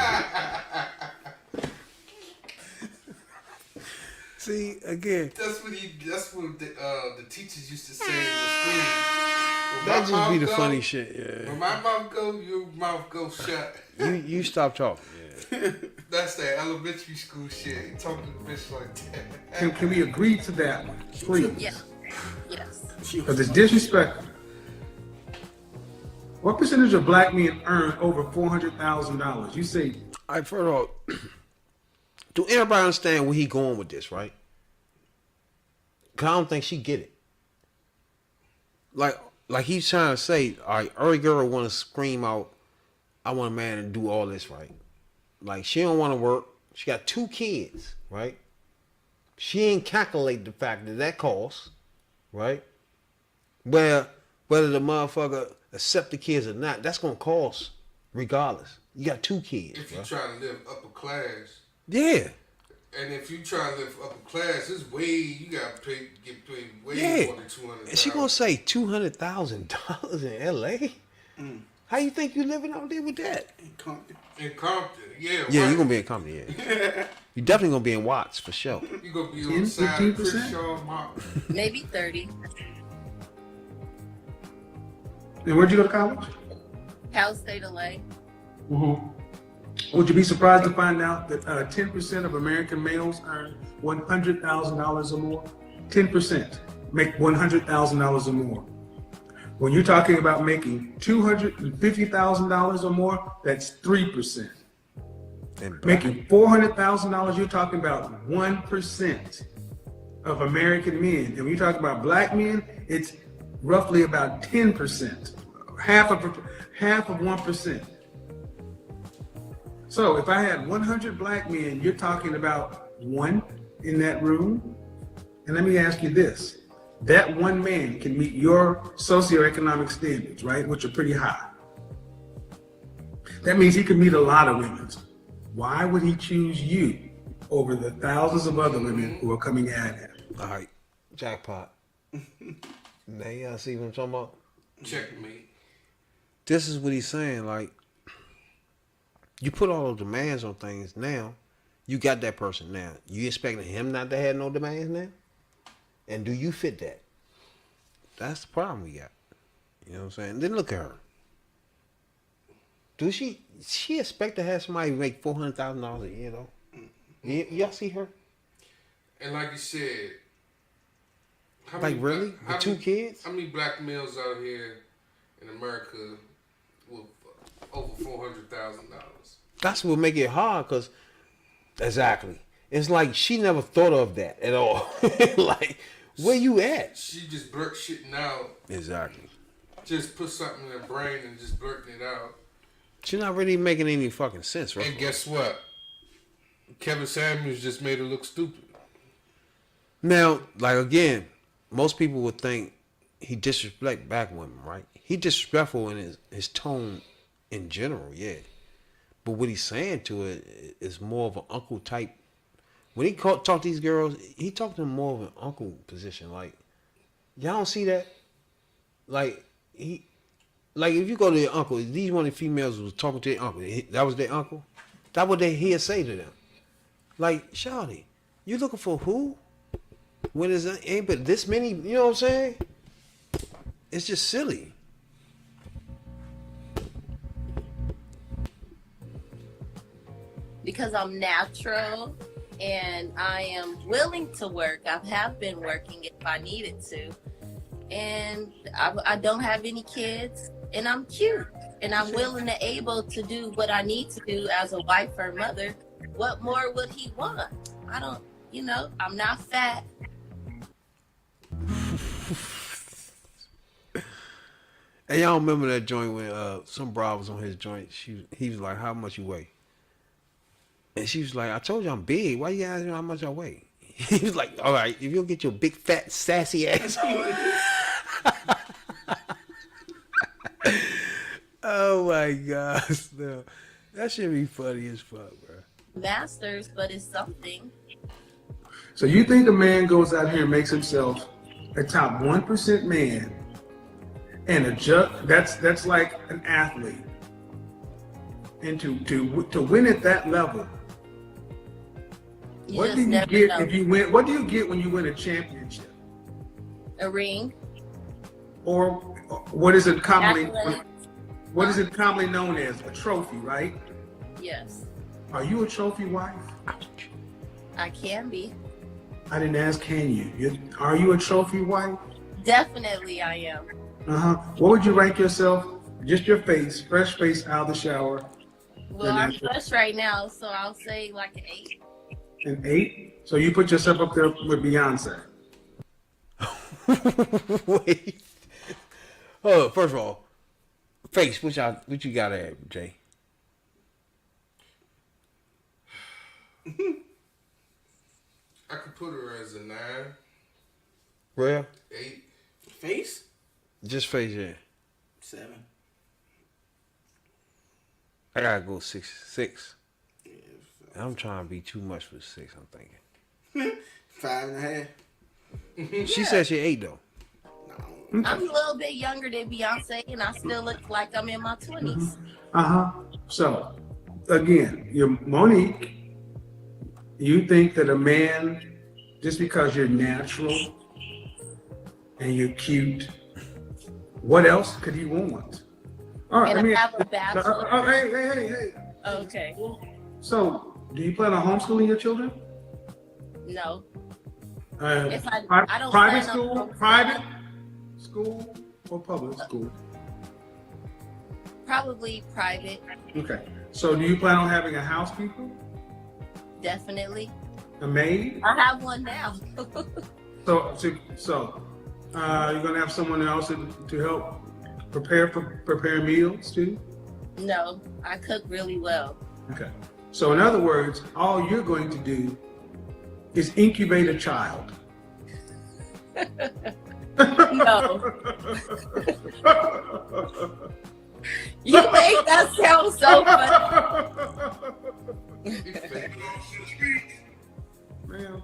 See, again. That's what the teachers used to say in the school. That just be the funny shit, yeah. When my mouth go, your mouth go shut. You stop talking, yeah. That's that elementary school shit. You talking to the bitch like that. Can we agree to that one, please? Yeah. Yes. Because it's disrespectful. What percentage of black men earn over $400,000? You say. All right, first of all, do everybody understand where he going with this, right? Because I don't think she get it. Like he's trying to say, all right, every girl want to scream out, I want a man to do all this, right? Like, she don't want to work. She got 2 kids, right? She ain't calculate the fact that costs, right? Whether the motherfucker accept the kids or not, that's going to cost regardless. You got 2 kids. If you trying to live upper class. Yeah. And if you try to live upper class, it's way, you got to get paid way more than $200,000. And she going to say $200,000 in LA? How you think you living out there with that? In Compton, yeah. Yeah, right. you're going to be in Compton, yeah. You definitely going to be in Watts, for sure. You going to be on the side of Chris Shaw Mountain. Maybe 30. And where'd you go to college? Cal State LA. Mm-hmm. Would you be surprised to find out that 10% of American males earn $100,000 or more? 10% make $100,000 or more. When you're talking about making $250,000 or more, that's 3%. Making $400,000, you're talking about 1% of American men. And when you're talking about black men, it's roughly about 10%, half of 1%. So if I had 100 black men, you're talking about one in that room. And let me ask you this. That one man can meet your socioeconomic standards, right? Which are pretty high. That means he could meet a lot of women. Why would he choose you over the thousands of other women who are coming at him? All right, jackpot. Now y'all see what I'm talking about? Checkmate. This is what he's saying. Like, you put all those demands on things now. You got that person now. You expecting him not to have no demands now? And do you fit that? That's the problem we got. You know what I'm saying? Then look at her. Do she expect to have somebody make $400,000 a year though? Y'all see her? And like you said, Really? With 2 kids? How many black males out here in America with over $400,000? That's what make it hard, cause exactly. It's like she never thought of that at all. Like, where you at? She just blurt shitting out. Exactly. Just put something in her brain and just blurting it out. She's not really making any fucking sense, right? And guess what? Kevin Samuels just made her look stupid. Now, like again, most people would think he disrespect black women, right? He disrespectful in his tone in general, yeah. But what he's saying to it is more of an uncle type. When he talk to these girls, he talked to them more of an uncle position. Like, y'all don't see that? Like, if you go to your uncle, these one of the females was talking to their uncle. That was their uncle? That what he'd say to them. Like, shawty, you looking for who? When is ain't but this many, you know what I'm saying? It's just silly. Because I'm natural and I am willing to work. I have been working if I needed to. And I don't have any kids and I'm cute. And I'm willing and able to do what I need to do as a wife or mother. What more would he want? I don't, I'm not fat. Hey, y'all remember that joint when some bra was on his joint? He was like, "How much you weigh?" And she was like, "I told you I'm big. Why you asking how much I weigh?" He was like, "All right, if you don't get your big fat sassy ass." Oh my gosh, no. That should be funny as fuck, bro. Masters, but it's something. So you think a man goes out here and makes himself a top 1% man and a that's like an athlete. And to win at that level, what do you get if you win? What do you get when you win a championship? A ring. Or what is it commonly known as? A trophy, right? Yes. Are you a trophy wife? I can be. I didn't ask, can you? Are you a trophy wife? Definitely I am. What would you rank yourself? Just your face, fresh face out of the shower. Well, I'm fresh right now, so I'll say like an 8. An 8? So you put yourself up there with Beyonce. Wait. Oh, first of all, face. What you got at, Jay? I could put her as a 9. Well, 8. Face? Just face, yeah. 7. I gotta go 6. Yeah, I'm trying to be too much for 6. I'm thinking 5.5. She said she 8 though. I'm a little bit younger than Beyonce, and I still look like I'm in my 20s. So, again, you're Monique. You think that a man, just because you're natural and you're cute, what else could he want? All right, And I have a bachelor. Hey. Okay. So, do you plan on homeschooling your children? No. If I don't private plan school, on private school, or public school? Probably private. Okay. So, do you plan on having a housekeeper? Definitely. A maid? I have one now. So you're gonna have someone else to help prepare meals too? No, I cook really well. Okay. So in other words, all you're going to do is incubate a child. No. You make that sound so funny. Ma'am,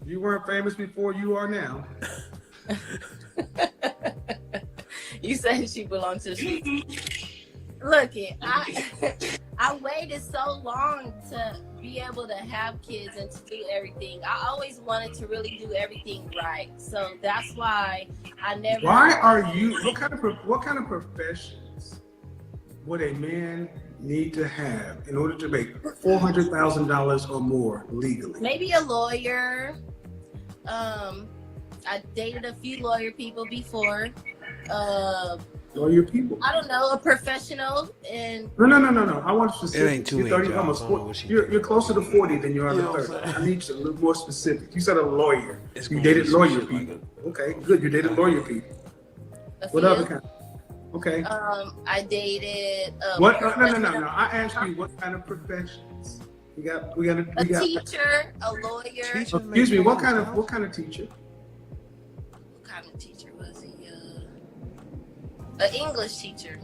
you weren't famous before, you are now. You said she belonged to the streets. Look, I waited so long to be able to have kids and to do everything. I always wanted to really do everything right, so that's why I never. Why are you? What kind of professions would a man need to have in order to make $400,000 or more legally? Maybe a lawyer. I dated a few lawyer people before. Lawyer people. I don't know, a professional and. No. I want specific. It ain't too You're many 30, jobs. almost I don't know 40. what she You're closer to 40 than you are You know to what 30. I'm saying? I need you a little more specific. You said a lawyer. It's You gonna dated be some lawyer shit like people. Okay, good. You dated lawyer people. A What few. other kind? Okay. I dated. What? No. I asked you what kind of professions. We got. A teacher, a lawyer. Teacher Excuse me. make What kind of teacher? What kind of teacher was he? An English teacher,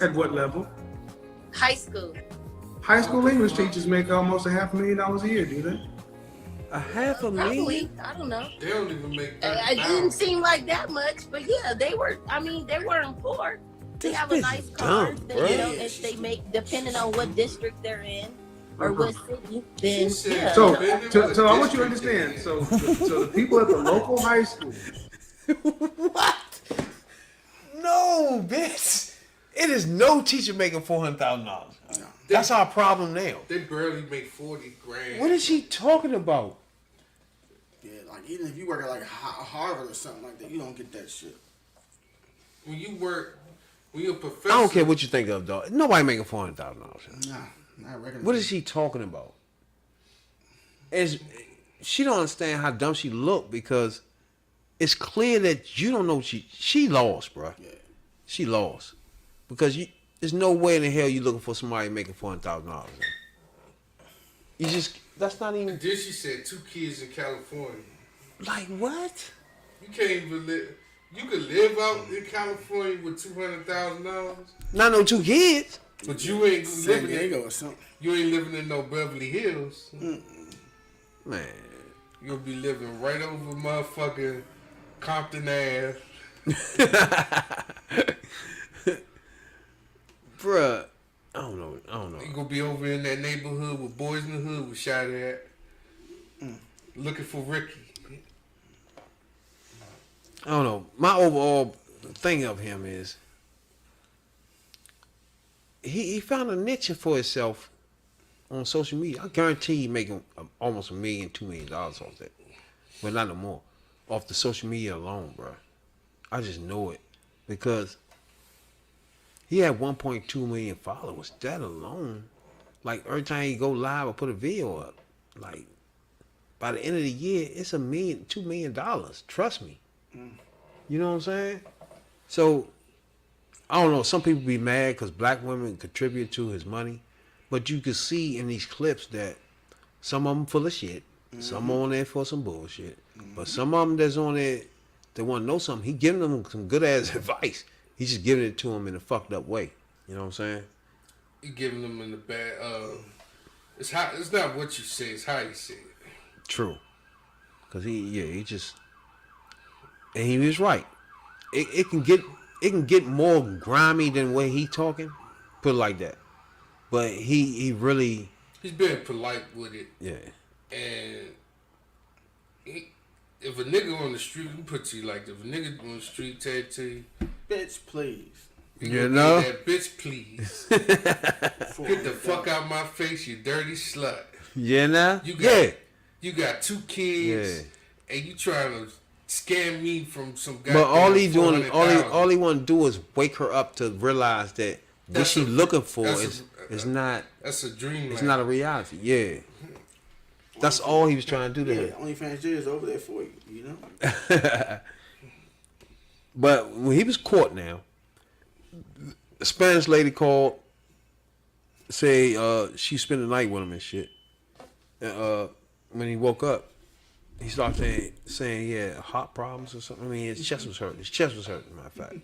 At what level? high school. High school English teachers make almost $500,000 a year, do they? $500,000. Probably, I don't know. They don't even make It that. didn't seem like that much, but yeah, they were. I mean, they weren't poor. They This have a bitch nice is car. dumb, That, bro. you know, that they make depending on what district they're in or what city. Then said yeah. So, Depending so, on the so I want you to district understand. So the people at the local high school, What? No, bitch. It is no teacher making $400,000. That's our problem now. They barely make 40 grand. What is she talking about? Yeah, like even if you work at like Harvard or something like that, you don't get that shit. When you're a professor. I don't care what you think of, dog. Nobody making $400,000. Nah, not regular. What is she talking about? She don't understand how dumb she look because it's clear that you don't know she lost, bro. Yeah. She lost because there's no way in the hell you looking for somebody making $400,000. You just that's not even And then she said 2 kids in California. like what? You can't even live. You could live out in California with $200,000, Not no 2 kids. but you ain't San living Diego in. or something. You ain't living in no Beverly Hills. Man, You'll be living right over motherfucking Compton Ave. bruh, I don't know. You gonna be over in that neighborhood with Boys in the Hood was shot at, looking for Ricky. I don't know. My overall thing of him is he found a niche for himself on social media. I guarantee he making almost $1 million, $2 million off that, but not no more off the social media alone, bro. I just know it because he had 1.2 million followers. That alone, like every time he go live or put a video up, like by the end of the year, it's $1 million, $2 million. Trust me. You know what I'm saying? So, I don't know. Some people be mad because black women contribute to his money. But you can see in these clips that some of them full of shit. Some on there for some bullshit. But some of them that's on there, they want to know something. He giving them some good-ass advice. He's just giving it to them in a fucked up way. You know what I'm saying? You giving them in the bad. It's not what you say. It's how you say it. True. Because he just... And he was right. It can get more grimy than the way he talking. Put it like that. But he really... He's being polite with it. Yeah. And if a nigga on the street, you put to you like this, if a nigga on the street tell to you, Bitch, please. You know? That bitch, please. Get the fuck out my face, you dirty slut. Yeah, now? You got 2 kids, and you trying to scam me from some guy. But all he doing, all he want to do is wake her up to realize that what she looking for is not. That's a dream. It's not a reality. Yeah. That's all he was trying to do to her. OnlyFans J is over there for you, you know? But when he was caught now, the Spanish lady called say she spent the night with him and shit. And when he woke up, he started saying he had heart problems or something. I mean, his chest was hurting. His chest was hurting, matter of fact.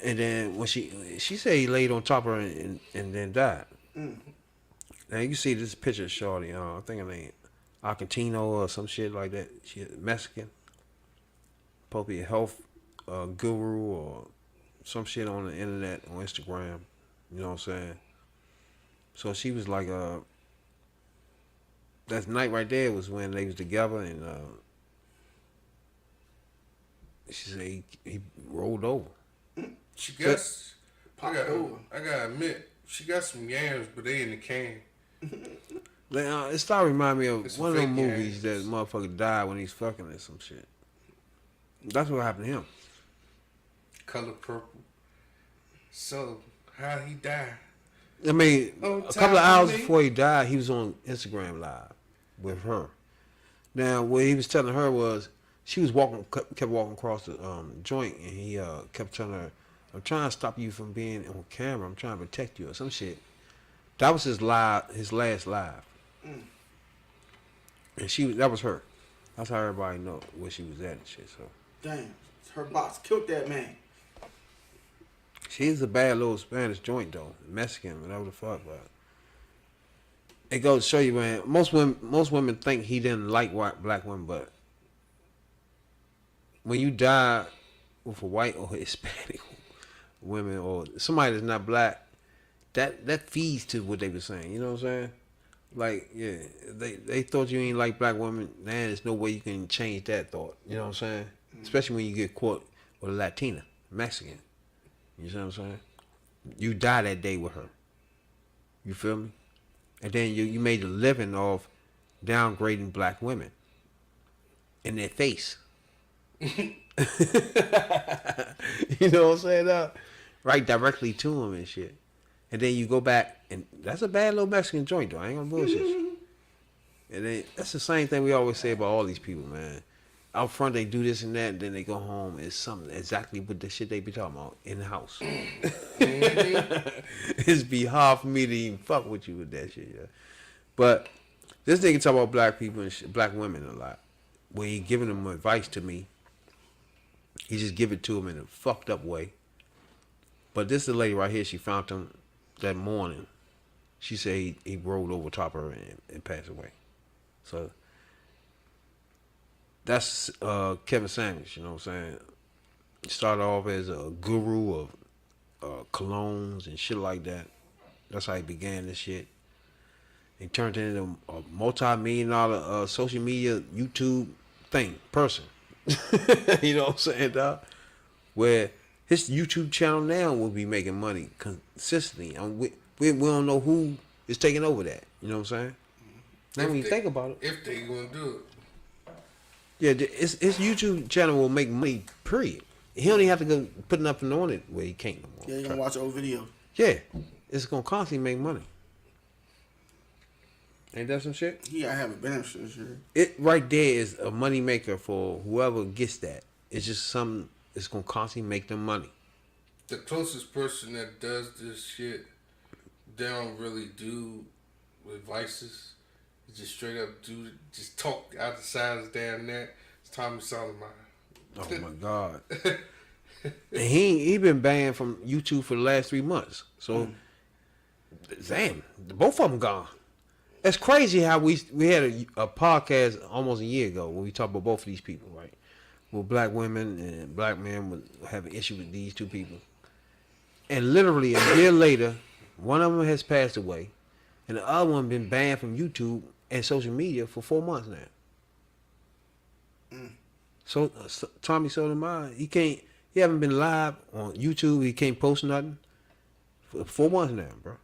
And then when she said he laid on top of her and then died. Now you can see this picture of Shorty. I think her name Argentino or some shit like that. She Mexican. Probably a health guru or some shit on the internet on Instagram. You know what I'm saying? So she was like, that night right there was when they was together, and she said he rolled over. She got, I gotta admit, she got some yams, but they in the can. It started reminding me of It's one of them fake movies yams. that motherfucker died when he's fucking or some shit. That's what happened to him. Color Purple. So, how he died? I mean, On a couple of top hours of me? before he died, he was on Instagram Live with her. Now, what he was telling her was she was kept walking across the joint, and he kept telling her, "I'm trying to stop you from being on camera. I'm trying to protect you," or some shit. That was his last live, and that was her. That's how everybody know where she was at and shit. So Damn, her box killed that man. she's a bad little Spanish joint though, Mexican, whatever the fuck. But it goes to show you, man. Most women think he didn't like black women, but when you die with a white or Hispanic women or somebody that's not black, that feeds to what they were saying. You know what I'm saying? Like, yeah, they thought you ain't like black women. Man, there's no way you can change that thought. You know what I'm saying? Especially when you get caught with a Latina, Mexican. You see what I'm saying? You die that day with her. You feel me? And then you made a living off downgrading black women in their face. You know what I'm saying? Right directly to them and shit. And then you go back, and that's a bad little Mexican joint, though. I ain't gonna bullshit you. And then that's the same thing we always say about all these people, man. Out front, they do this and that, and then they go home. It's something exactly what the shit they be talking about in the house. It's be hard for me to even fuck with you with that shit, yeah. But this nigga talk about black people and black women a lot. When he giving them advice to me, he just give it to them in a fucked up way. But this is the lady right here. She found him that morning. She said he rolled over top of her and passed away. So that's Kevin Samuels, you know what I'm saying? He started off as a guru of colognes and shit like that. That's how he began this shit. He turned it into a multi-million-dollar social media YouTube person. You know what I'm saying, dog? Where his YouTube channel now will be making money consistently. We don't know who is taking over that. You know what I'm saying? Now when you think about it. If they gonna do it. Yeah, his YouTube channel will make money, period. He don't even have to go put nothing on it where he can't no more. Yeah, you gonna watch old videos. Yeah, it's gonna constantly make money. Ain't that some shit? Yeah, I haven't been sure. It right there is a money maker for whoever gets that. It's just something that's gonna constantly make them money. The closest person that does this shit, they don't really do advices. They just straight up just talk out the sides damn neck. It's Tommy Solomon. Oh my God. And he been banned from YouTube for the last 3 months. So damn, both of them gone. It's crazy how we had a podcast almost a year ago where we talked about both of these people, right? Well, black women and black men would have an issue with these two people. And literally a year later, one of them has passed away, and the other one been banned from YouTube and social media for 4 months now. So Tommy Sotomayor, he haven't been live on YouTube. He can't post nothing for 4 months now, bro.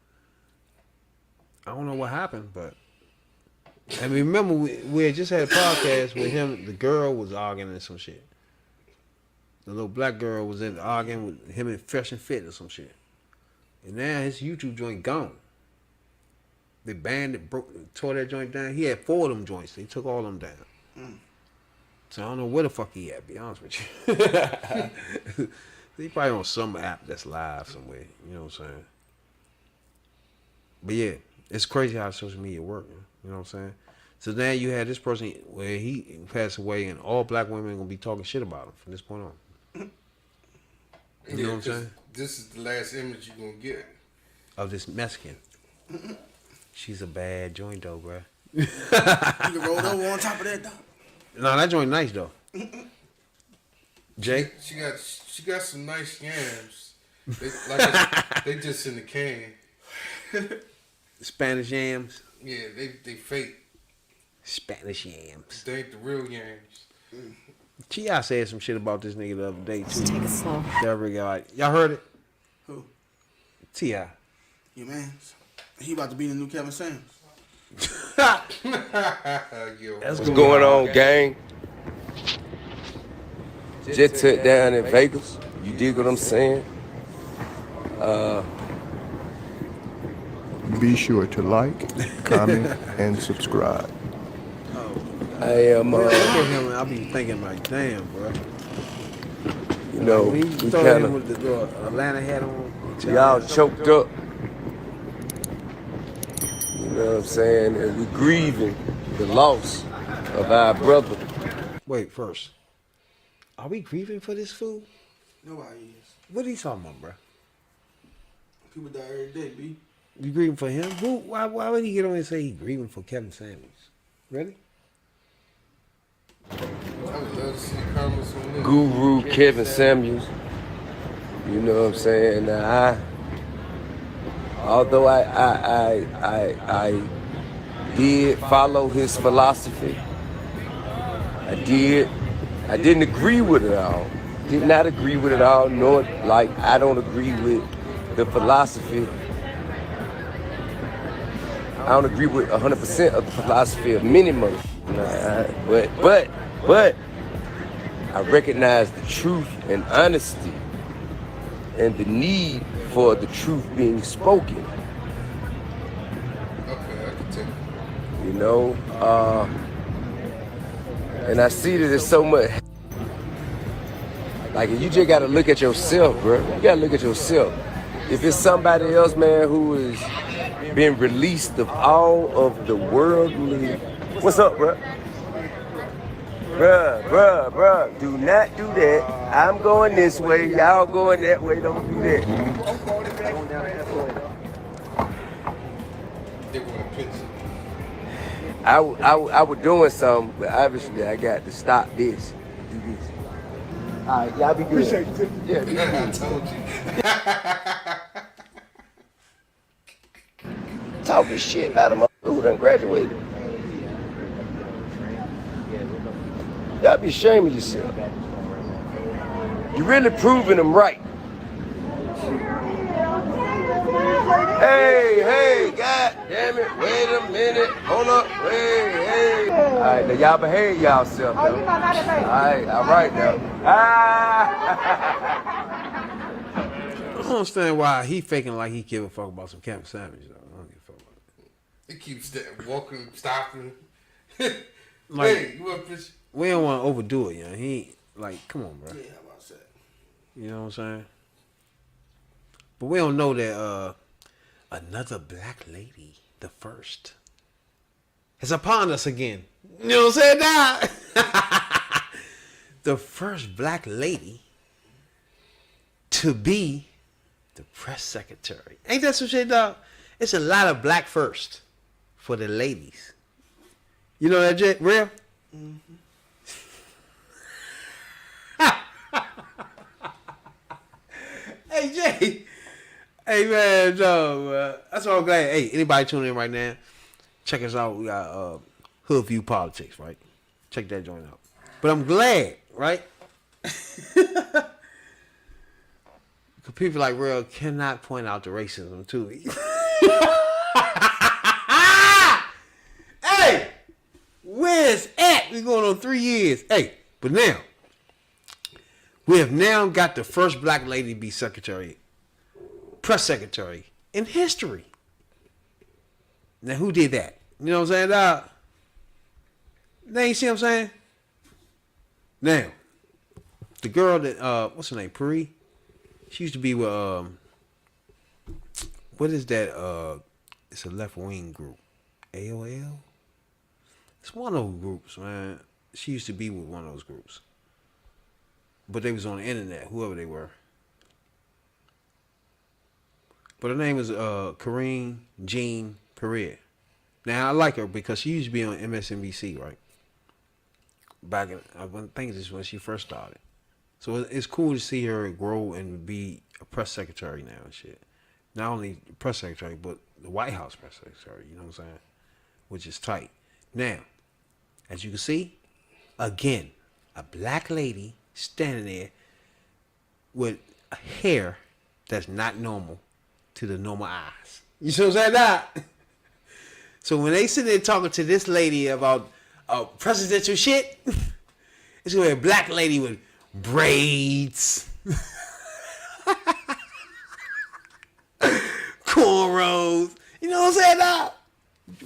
I don't know what happened, but and remember we had just had a podcast with him. The girl was arguing and some shit. The little black girl was arguing with him in Fresh and Fit or some shit. And now his YouTube joint gone. They banned it, tore that joint down. He had 4 of them joints. They took all of them down. So I don't know where the fuck he at, be honest with you. He probably on some app that's live somewhere. You know what I'm saying? But yeah, it's crazy how social media work. You know what I'm saying? So now you had this person where he passed away, and all black women are gonna be talking shit about him from this point on. You know what I'm saying? This is the last image you're gonna get of this Mexican. She's a bad joint though, bruh. You can roll over on top of that, dog. No, that joint nice though. Jay? She got some nice yams. They just in the can. Spanish yams. Yeah, they fake. Spanish yams. They ain't the real yams. T.I. said some shit about this nigga the other day too. Just take it slow. Y'all heard it? Who? T.I. Your man. He about to be the new Kevin Samuels. What's going on, gang? Jet Set down in Vegas. You dig what I'm saying? Be sure to like, comment, and subscribe. I am. Look at him, I be thinking like, damn, bro. You know, we we throw kind him with the Atlanta hat on. y'all choked up. You know what I'm saying? And we grieving the loss of our brother. Wait, first, are we grieving for this fool? Nobody is. What are you talking about, bro? People die every day, B. You grieving for him? Who? Why would he get on and say he grieving for Kevin Samuels? Really? I would love to see comments on this. Guru Kevin Samuels. You know what I'm saying? Now, although I did follow his philosophy, I didn't agree with it all. Did not agree with it all, nor like I don't agree with the philosophy. I don't agree with 100% of the philosophy of many motherfuckers. But I recognize the truth and honesty and the need for the truth being spoken. Okay, I can take it. You know, and I see that there's so much. Like, you just gotta look at yourself, bro. You gotta look at yourself. If it's somebody else, man, who is being released of all of the worldly. What's up, bro? Bruh, do not do that. I'm going this way, y'all going that way, don't do that. They want a picture. I was doing something, but obviously I got to stop this. Do this. All right, y'all be good. Appreciate you. Yeah, be good. I told you. Talking shit about a motherfucker who done graduated. Y'all be ashamed of yourself. You really proving them right. Hey, god damn it, wait a minute, hold up, hey. All right, now y'all behave yourself, though. All right now. I don't understand why he faking like he give a fuck about some Kevin Samuels, though. I don't give a fuck about it. He keeps walking, stopping. Like, hey, you want a picture? We don't want to overdo it, you know. He like, come on, bro. Yeah, how about that? You know what I'm saying? But we don't know that another black lady, the first, is upon us again. You know what I'm saying? Now, the first black lady to be the press secretary. Ain't that some shit, dog? It's a lot of black first for the ladies. You know that, Jay? Real? Mm-hmm. Hey, Jay. Hey, man, Joe. That's what I'm glad. Hey, anybody tuning in right now, check us out. We got Hood View Politics, right? Check that joint out. But I'm glad, right? Because people like Real cannot point out the racism, too. Hey! Where's at? We going on 3 years. Hey, but now, we have now got the first black lady to be secretary, press secretary in history. Now, who did that? You know what I'm saying, dog? Now, you see what I'm saying? Now, the girl that, what's her name, Puri? She used to be with, what is that, It's a left wing group. AOL? It's one of those groups, man. She used to be with one of those groups. But they was on the internet, whoever they were. But her name is Karine Jean Pierre. Now, I like her because she used to be on MSNBC, right? Back in, I think this is when she first started. So it's cool to see her grow and be a press secretary now and shit. Not only press secretary, but the White House press secretary, you know what I'm saying? Which is tight. Now, as you can see, again, a black lady standing there with a hair that's not normal to the normal eyes. You see what I'm saying? That. So when they sit there talking to this lady about presidential shit, it's gonna be a black lady with braids, cornrows. You know what I'm saying? Now,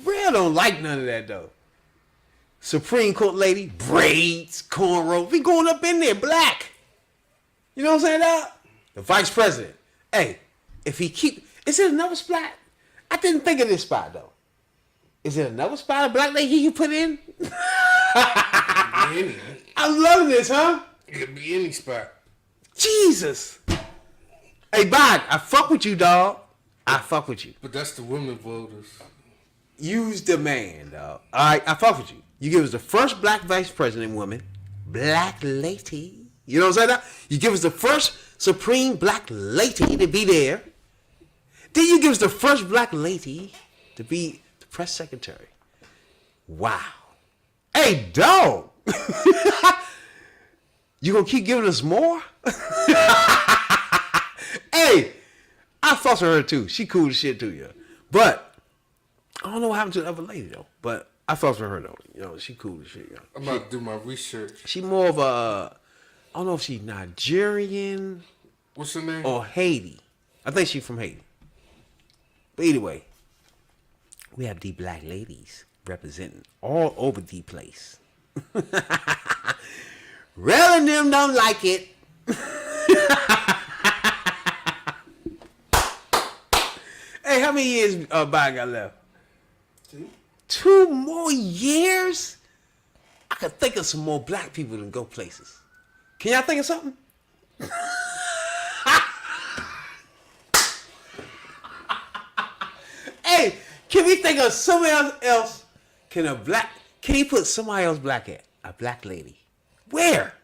Real don't like none of that though. Supreme Court lady, braids, cornrows. We going up in there, black. You know what I'm saying? Now, the vice president. Hey, if he keep, is it another spot? I didn't think of this spot though. Is it another spot a black lady you put in? I'm loving this, huh? It could be any spot. Jesus. Hey, Biden, I fuck with you, dog. I fuck with you. But that's the women voters. Use the man, dog. All right, I fuck with you. You give us the first black vice president woman, black lady. You know what I'm saying? You give us the first supreme black lady to be there. Then you give us the first black lady to be the press secretary. Wow. Hey, dog. You gonna keep giving us more? Hey, I fuss with her too. She cool as shit too, yeah. But I don't know what happened to the other lady though. But I fuss with her though. You know, she cool as shit, yeah. I'm about to do my research. She more of a, I don't know if she's Nigerian. What's her name? Or Haiti. I think she's from Haiti. But anyway, we have the black ladies representing all over the place. Rel and them don't like it. Hey, how many years Biden got left? 2 more years? I could think of some more black people that go places. Can y'all think of something? Hey, can we think of somebody else? Can you put somebody else black at? A black lady. Where?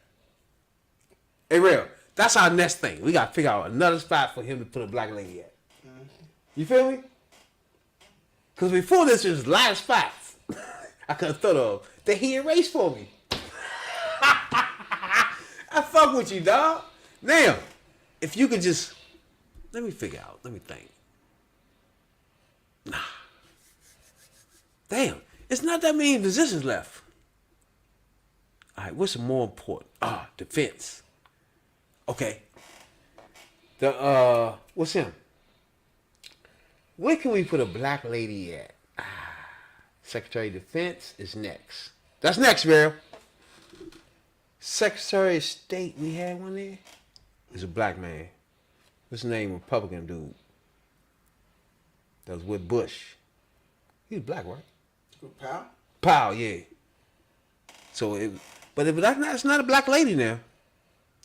Hey, real. That's our next thing. We got to figure out another spot for him to put a black lady at. You feel me? Because before this, there was a lot of spots I could have thought of that he erased for me. I fuck with you, dog. Now, if you could just, let me figure out. Let me think. Nah. Damn, it's not that many positions left. All right, what's more important? Defense. Okay. What's him? Where can we put a black lady at? Secretary of Defense is next. That's next, Real. Secretary of State, we had one there. It's a black man. What's his name? Republican dude. That was with Bush. He was black, right? Powell? Powell, yeah. So, that's not a black lady now.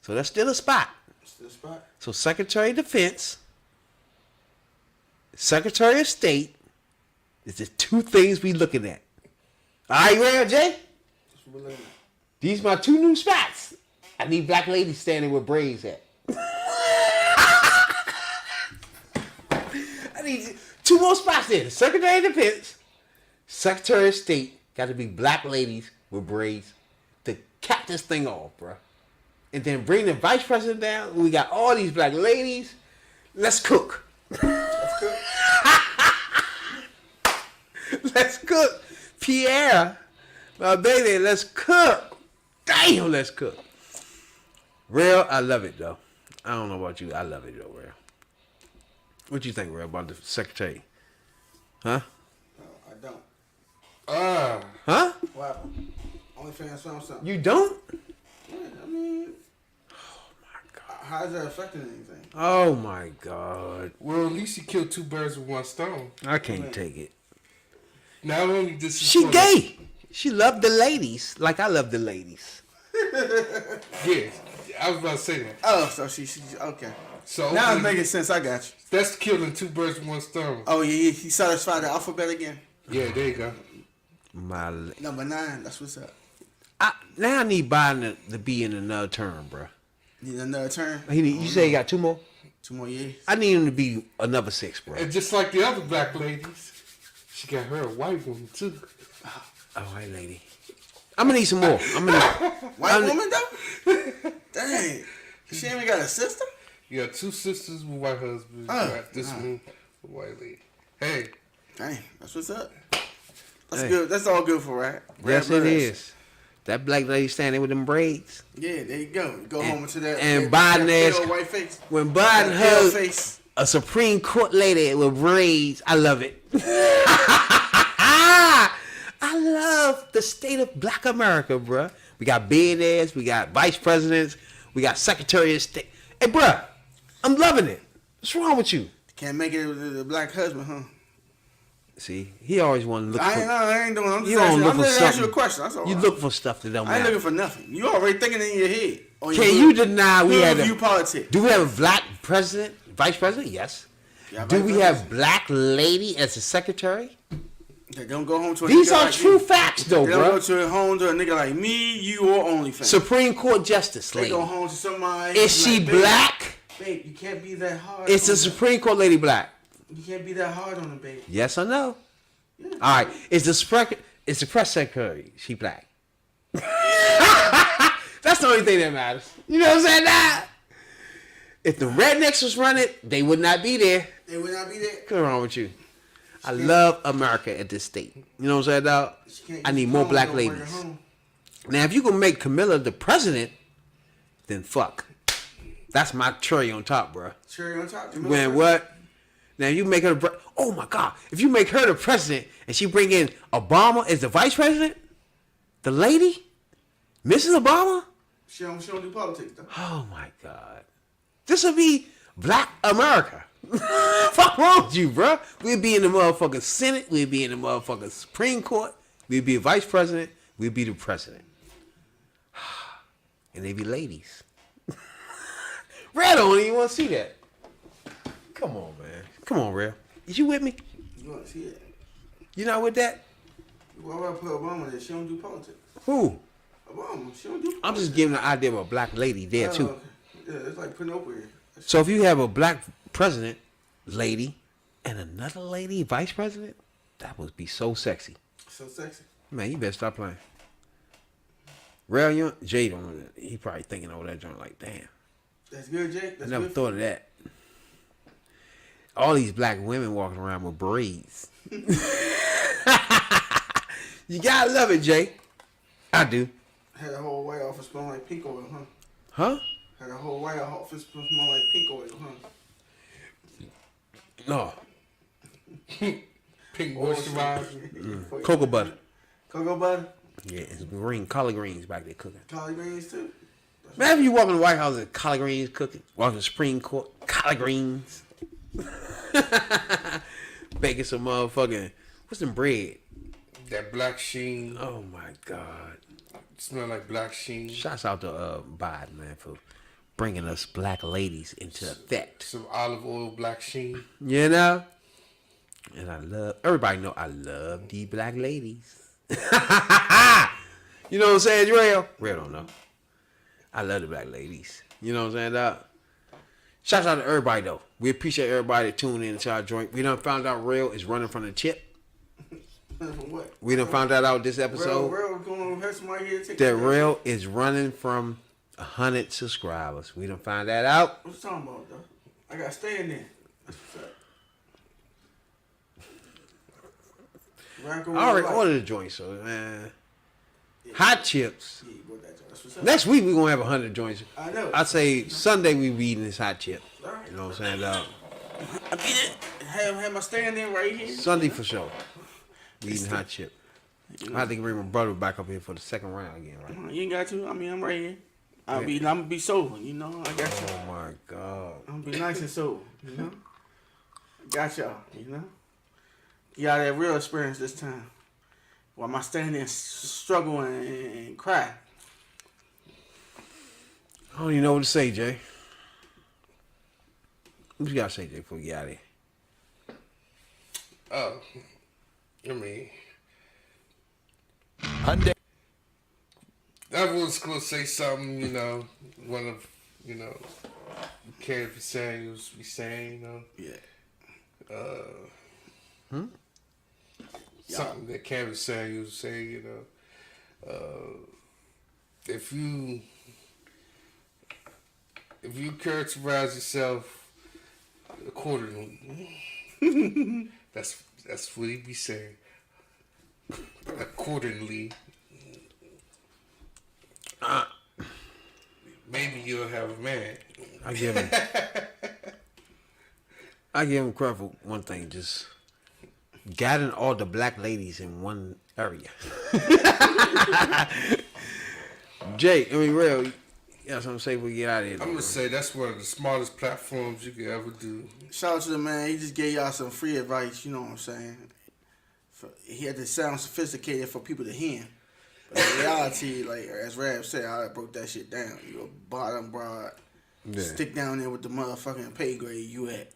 So that's still a spot. Still a spot. So Secretary of Defense, Secretary of State, is the 2 things we looking at. All right, you ready, Jay? These are my 2 new spots. I need black ladies standing with braids at. I need 2 more spots there. The Secretary of Defense, Secretary of State, got to be black ladies with braids to cap this thing off, bro. And then bring the vice president down. We got all these black ladies. Let's cook. Let's cook. Pierre, my baby, let's cook. Damn, let's cook. Real, I love it, though. I don't know about you. I love it, though, Real. What you think, Real, about the secretary? Huh? No, I don't. Huh? What happened? Only fans found something. You don't? Yeah, I mean, How's that affecting anything? Oh my God. Well, at least he killed 2 birds with 1 stone. I can't take it. Not only did She gay. She loved the ladies like I love the ladies. Yeah, I was about to say that. Oh, so she okay. So Now it's making sense. I got you. That's killing 2 birds with 1 stone. Oh yeah, he satisfied the alphabet again. Yeah, there you go. Number 9. That's what's up. Now I need Biden to be in another term, bro. Need another turn. You say he got 2 more? 2 more years. I need him to be another 6, bro. And just like the other black ladies, she got her a white woman too. A white lady. I'm gonna need some more. White woman though? Dang. She ain't even got a sister? You got 2 sisters with white husbands. You got this one with white lady. Hey. Dang, that's what's up. That's good. That's all good for right. Yes, it is. That black lady standing with them braids. Yeah, there you go. Go home to that. And that Biden asked, pale white face. when Biden That pale hugged face. a Supreme Court lady with braids, I love it. I love the state of black America, bruh. We got billionaires, we got vice presidents, we got secretary of state. Hey, bruh, I'm loving it. What's wrong with you? Can't make it with the black husband, huh? See, he always want to look I ain't doing. I'm you just asking, don't look I'm for just asking you a something. question. That's all. You right. look for stuff that don't I ain't matter. looking for nothing. You already thinking in your head. Can you deny we had review politics? Do we have a black president, vice president? Yes. Yeah, Do vice we president. have black lady as a secretary? They don't go home to a These nigga are like true you. facts, though, They don't bro. go to home to a nigga like me, you, or OnlyFans. Supreme Court justice They lady. go home to somebody. Is she like, babe, black? Babe, you can't be that hard. Is the on Supreme Court lady black? her. You can't be that hard on her, baby. Yes or no? All right. Is the press secretary she black? That's the only thing that matters. You know what I'm saying? Nah. If the rednecks was running, they would not be there. They would not be there. What's wrong with you? I love America at this state. You know what I'm saying, dog? I need more black ladies. Now, if you can make Camilla the president, then fuck. That's my cherry on top, bro. Cherry on top. When what? Now you make her oh my God. If you make her the president and she bring in Obama as the vice president, the lady, Mrs. Obama? She don't do politics, though. Oh my God. This would be black America. Fuck wrong with you, bro? We'd be in the motherfucking Senate. We'd be in the motherfucking Supreme Court. We'd be a vice president. We'd be the president. And they be ladies. Red on you want to see that? Come on, man. Come on, Red. Is you with me? You want to see it? You not with that? Why would I put Obama there? She don't do politics. Who? Obama. She don't do politics. I'm just giving the idea of a black lady there, too. Okay. Yeah, it's like putting Oprah here. So if you have a black president, lady, and another lady vice president, that would be so sexy. So sexy. Man, you better stop playing. Real young Jay don't. He probably thinking over that joint like, damn. That's good, Jake. I That's never good. thought of that. All these black women walking around with braids. You gotta love it, Jay. I do. Had a whole White Office smelling like pink oil, huh? Huh? Had a whole White Office smelling like pink oil, huh? No. Pink moisturizer. Cocoa butter. Cocoa butter? Yeah, it's green, collard greens back there cooking. Collard greens, too? Imagine you walk in the White House and collard greens cooking. Walk in the Supreme Court, collard greens. Baking some motherfucking, what's them bread? That black sheen. Oh my God. Smell like black sheen. Shouts out to Biden, man, for bringing us black ladies into effect. Some olive oil black sheen. You know? And everybody know I love the black ladies. You know what I'm saying, Dre? Ray don't know. I love the black ladies. You know what I'm saying, dog? Shouts out to everybody, though. We appreciate everybody that tuned in to our joint. We done found out Rail is running from the chip. What? We done found that out this episode. Rail going to have somebody here to take That Rail is running from 100 subscribers. We done found that out. What you talking about, though? I got to stay in there. That's what's up. I already ordered the joint, so, man. Hot chips. Yeah, you bought that joint. That's what's up. Next week, we're going to have 100 joints. I know. I say Sunday we be eating this hot chip. All right. You know what I'm saying, dog? I get it. Have my stand in right here. Sunday for sure. We eating hot chip. I have to bring my brother back up here for the second round again, right? You ain't got to. I mean, I'm right here. I'm gonna be sober, you know. I got you. Oh my God. I'm gonna be nice and sober, you know. Got y'all, you know. Y'all that real experience this time. While my stand there struggle and cry. I don't even know what to say, Jay. What you gotta say, Jay, before we get out of here? Oh, I mean, I was gonna say something, you know, one of, you know, Candace Samuels be saying, you know. Yeah. Something that Candace Samuels say, you know. If you characterize yourself accordingly, that's what he be saying. Accordingly, maybe you'll have a man. I give him credit for one thing, just gathering all the black ladies in one area. Jay, I mean, real, you got something to say before we get out of here? I'm gonna say that's one of the smartest platforms you could ever do. Shout out to the man. He just gave y'all some free advice. You know what I'm saying? He had to sound sophisticated for people to hear him. But in reality, like as Rab said, I broke that shit down. You a bottom broad. Yeah. Stick down there with the motherfucking pay grade you at.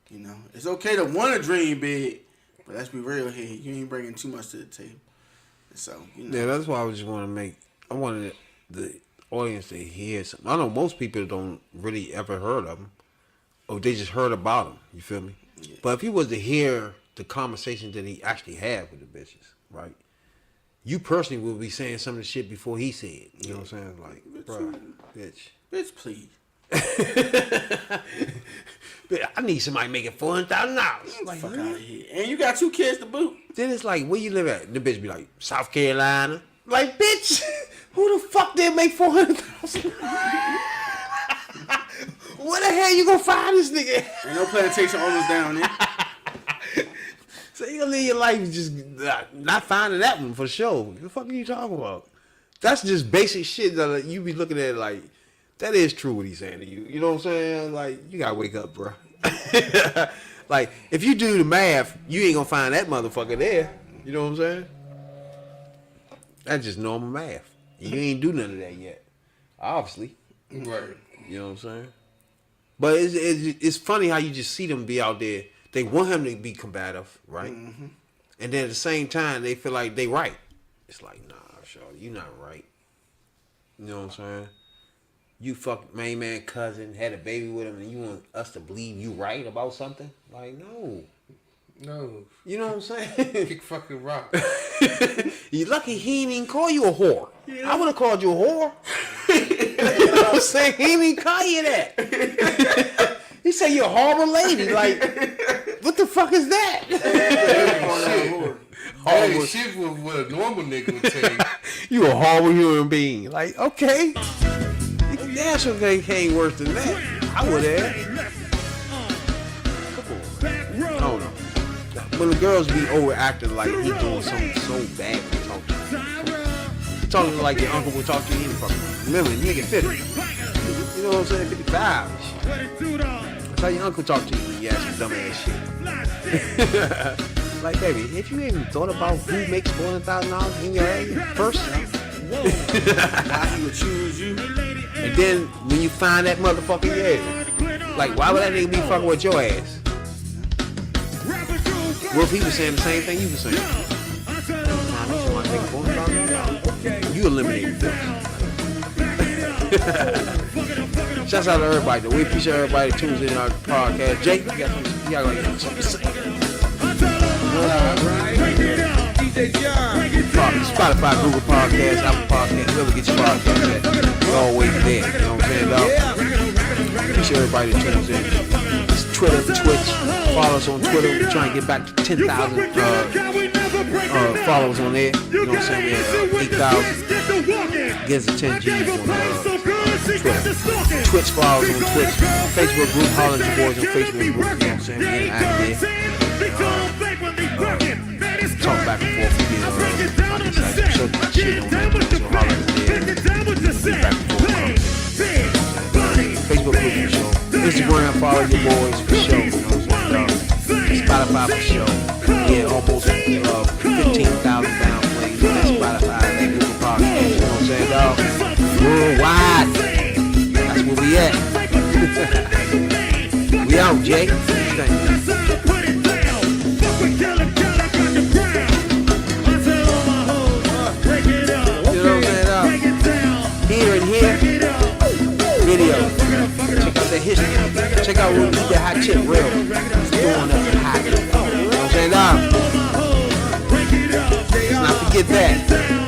You know, it's okay to want to dream big, but let's be real here. You ain't bringing too much to the table. So, you know. Yeah, that's why I just want to make. I wanted the audience to hear something. I know most people don't really ever heard of them, or they just heard about them. You feel me? Yeah. But if he was to hear the conversation that he actually had with the bitches, right? You personally will be saying some of the shit before he said. You know what I'm saying? Like, bro, bitch, please. I need somebody making $400,000. Like, fuck out of here. And you got 2 kids to boot. Then it's like, where you live at? The bitch be like, South Carolina. Like, bitch, who the fuck did make $400,000? Where the hell you gonna find this nigga? Ain't no plantation owners down there. So you gonna live your life just not finding that one for sure. What the fuck are you talking about? That's just basic shit that you be looking at like, that is true what he's saying to you. You know what I'm saying? Like, you gotta wake up, bro. Like, if you do the math, you ain't gonna find that motherfucker there. You know what I'm saying? That's just normal math. You ain't do none of that yet. Obviously. Right. You know what I'm saying? But it's funny how you just see them be out there. They want him to be combative, right? Mm-hmm. And then at the same time, they feel like they right. It's like, nah, Shawty, you not right. You know what I'm saying? You fuck main man cousin, had a baby with him, and you want us to believe you right about something? Like, no. No. You know what I'm saying? Kick fucking rock. You lucky he ain't even call you a whore. Yeah. I would have called you a whore. You know what I'm saying? He didn't even call you that. He said you're a horrible lady. Like, what the fuck is that? Horrible shit with what a normal nigga would tell you. You a horrible human being. Like, okay. Damn sure they ain't worse than that. I would have. Come on. I don't know. When the girls be overacting like he doing something so bad when they talk to you. Talking like your uncle would talk to you. Remember, nigga 50. You know what I'm saying? 55 and shit. That's how your uncle talk to you when you ask him dumb ass shit. Like, baby, if you even thought about who makes $400,000 in your area first, why he would choose you? And then when you find that motherfucker, yeah, like, why would that nigga be fucking with your ass? What if he was saying the same thing you were saying? You eliminated them. Shouts out to everybody, though. We appreciate everybody that tunes in our podcast. Jake, you got something to say? Spotify, Google Podcasts, Apple Podcasts, wherever get your podcast at. We're always there. You know what I'm saying, dog? Appreciate everybody that tunes in. It's Twitter, Twitch. Follow us on Twitter. We're trying to get back to 10,000 followers on there. You know what I'm saying? We're at 8,000. Gives us 10 G's on Twitter. Twitch follows on Twitch. Facebook group, holler at your boys on Facebook group. You know what I'm saying? We're getting out there. Talk back and forth. We get I decide to show that shit on there. So holler at there. We'll be back and forth. Instagram, follow your boys for sure. You know what I'm saying, dog? Spotify for sure. Yeah, almost 15,000 downplays on Spotify and Google Podcast. You know what I'm saying, dog? Worldwide. That's where we at. We out, Jay. What you think? You know what I'm saying, dog? Here and here. Video. Check out the history. Check out what we did Hot Chip Real. Going up and hot. You know what I'm saying, dog? Let's not forget that.